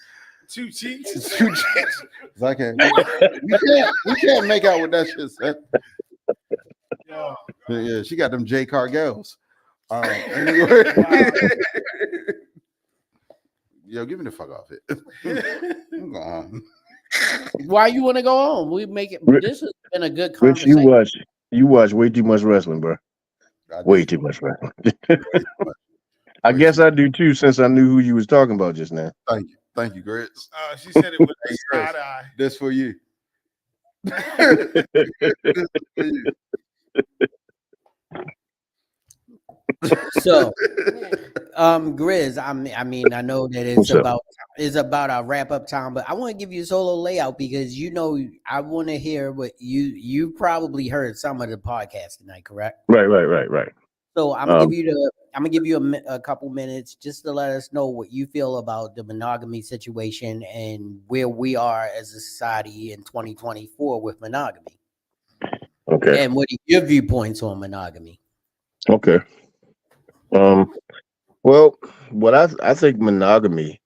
2 cheeks. 2 cheeks. I can't. We can't make out what that shit said. Yeah, she got them J. Cargills. Anyway. Yo, give me the fuck off it. I'm going home. Why you want to go home? We make it. This has been a good Rich, conversation. you watch way too much wrestling, bro. Way too much wrestling. I guess I do too, since I knew who you was talking about just now. Thank you, Grits. She said it with a side eye. This for you. So, Grizz, I mean, I know that it's about our wrap up time, but I want to give you a solo layout because I want to hear what you probably heard some of the podcast tonight, correct? Right. So I'm gonna give you a couple minutes just to let us know what you feel about the monogamy situation and where we are as a society in 2024 with monogamy. Okay. And what are your viewpoints on monogamy? Okay. Well, what I think monogamy,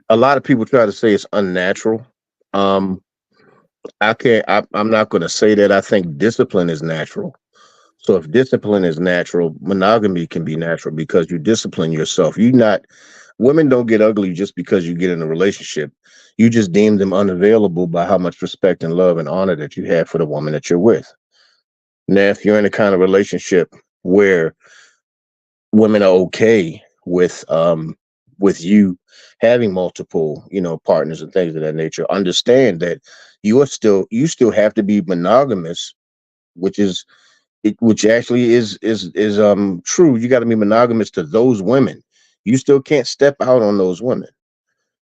a lot of people try to say it's unnatural. I'm not going to say that. I think discipline is natural. So if discipline is natural, monogamy can be natural because you discipline yourself. Women don't get ugly just because you get in a relationship. You just deem them unavailable by how much respect and love and honor that you have for the woman that you're with. Now, if you're in a kind of relationship where women are okay with you having multiple, partners and things of that nature, understand that you still have to be monogamous, which actually is true. You got to be monogamous to those women. You still can't step out on those women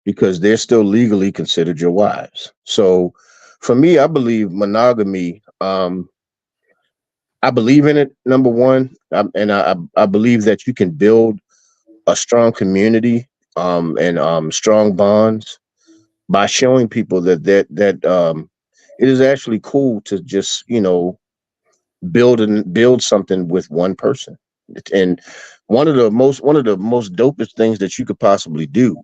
because they're still legally considered your wives. So for me, I believe monogamy, I believe in it, number one, and I believe that you can build a strong community and strong bonds by showing people that it is actually cool to just build something with one person. And one of the most dopest things that you could possibly do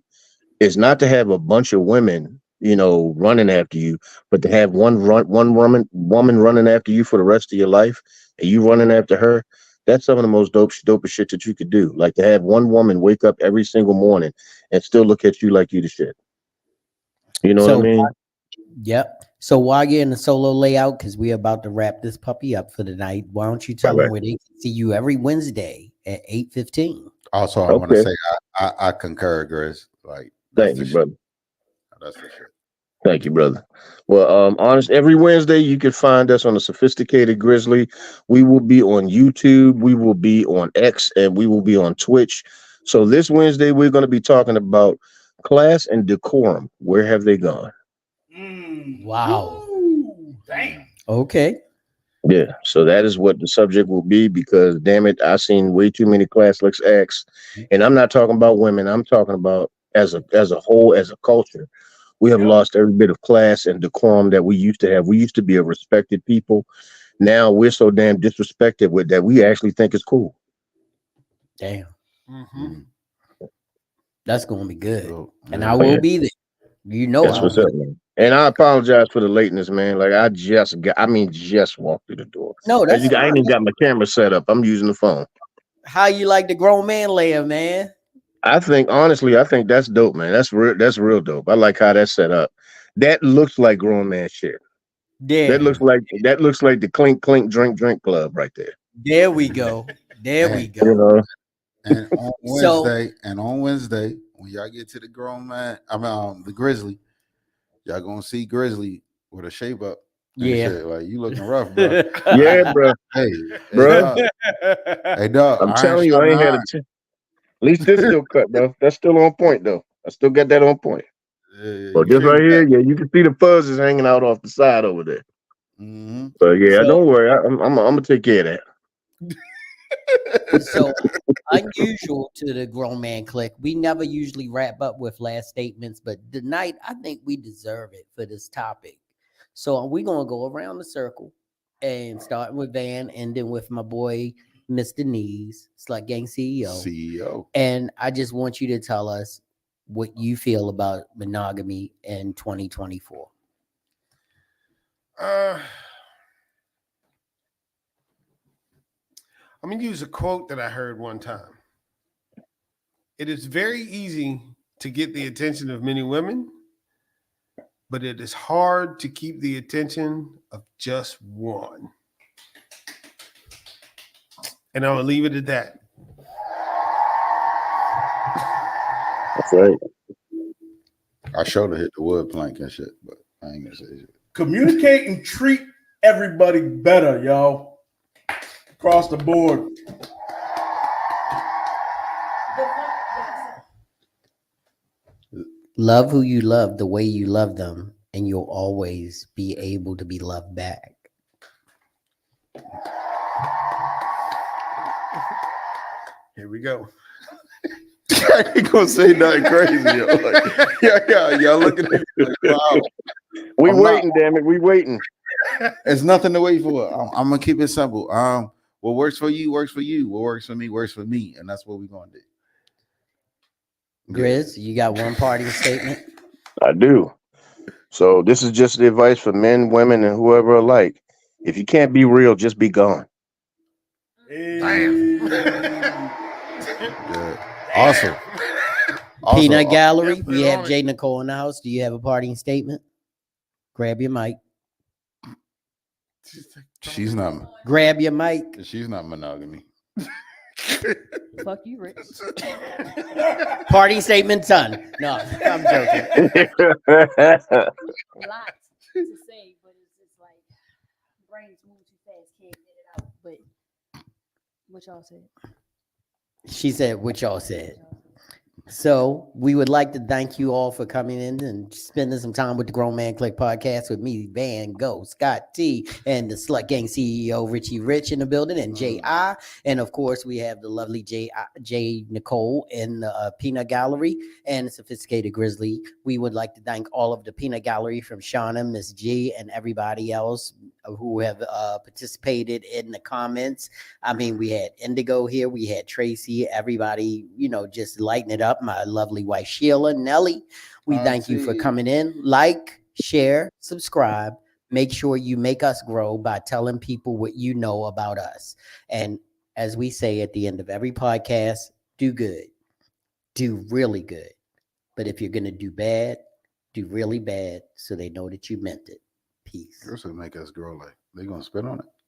is not to have a bunch of women running after you, but to have one woman running after you for the rest of your life, and you running after her. That's some of the most dopest shit that you could do. Like to have one woman wake up every single morning and still look at you like you the shit. You know what I mean? Yep. So while you're in the solo layout, because we're about to wrap this puppy up for the night, why don't you tell them where they can see you every Wednesday at 8:15? Also, I want to say I concur, Grizz. Like, thank you, brother. That's for sure. Thank you, brother. Well, honest, every Wednesday you can find us on the Sophisticated Grizzly. We will be on YouTube, we will be on X, and we will be on Twitch. So this Wednesday we're going to be talking about class and decorum. Where have they gone? Wow. Damn. Okay. Yeah, so that is what the subject will be because, damn it, I've seen way too many classless acts, and I'm not talking about women. I'm talking about as a whole, as a culture. We have lost every bit of class and decorum that we used to have. We used to be a respected people. Now we're so damn disrespected with that we actually think it's cool. Damn. That's going to be good. And I will be there. That's what's up, man. And I apologize for the lateness, man. Like I just walked through the door. No, that's I ain't even got my camera set up. I'm using the phone. How you like the grown man layer, man? Honestly, I think that's dope, man. That's real dope. I like how that's set up. That looks like grown man shit. Yeah. That looks like the clink drink club right there. There we go. We go. And on Wednesday, when y'all get to the grown man, the Grizzly, y'all gonna see Grizzly with a shape up. Yeah, shit. Like you looking rough, bro. Yeah, bro. Hey, bro. Hey, dog. I'm telling you, I ain't had at least this still cut, bro. That's still on point, though. I still got that on point. But this right here, you can see the fuzzes hanging out off the side over there. But yeah, don't worry. I'm gonna take care of that. So unusual to the grown man clique. We never usually wrap up with last statements, but tonight I think we deserve it for this topic. So we're gonna go around the circle and starting with Van, ending with my boy Mr. Knees, Slut Gang CEO. CEO. And I just want you to tell us what you feel about monogamy in 2024. I'm going to use a quote that I heard one time. It is very easy to get the attention of many women, but it is hard to keep the attention of just one. And I'm going to leave it at that. That's right. I showed her hit the wood plank and shit, but I ain't gonna say shit. Communicate and treat everybody better, y'all. Across the board. Love who you love the way you love them, and you'll always be able to be loved back. Here we go. I ain't gonna say nothing crazy. Yo. Like, y'all looking at me like, wow. We waiting, damn it. We waiting. There's nothing to wait for. I'm gonna keep it simple. What works for you works for you. What works for me, and that's what we're gonna do. Grizz, you got one parting statement? I do. So this is just the advice for men, women, and whoever alike. If you can't be real, just be gone. Good. Awesome. Peanut Gallery, Yep, we have J. Nicole in the house. Do you have a parting statement? Grab your mic. She's not. Grab your mic. She's not monogamy. Fuck you, Rich. Parting statement done. No, I'm joking. Lots to say, but it's like brains move too fast, can't get it out. But what y'all said? She said what y'all said. So we would like to thank you all for coming in and spending some time with the Grown Man Click podcast with me, Van Go, Scott T, and the Slut Gang CEO, Richie Rich in the building, and J.I. And of course, we have the lovely J. Nicole in the Peanut Gallery and the Sophisticated Grizzly. We would like to thank all of the Peanut Gallery from Shauna, Miss G, and everybody else who have participated in the comments. I mean, we had Indigo here, we had Tracy, everybody, just lighting it up. My lovely wife Sheila, Nelly, we thank you for coming in. Like, share, subscribe. Make sure you make us grow by telling people what you know about us. And as we say at the end of every podcast, do good, do really good. But if you're gonna do bad, do really bad so they know that you meant it. Peace. Girls will make us grow. Like they gonna spit on it.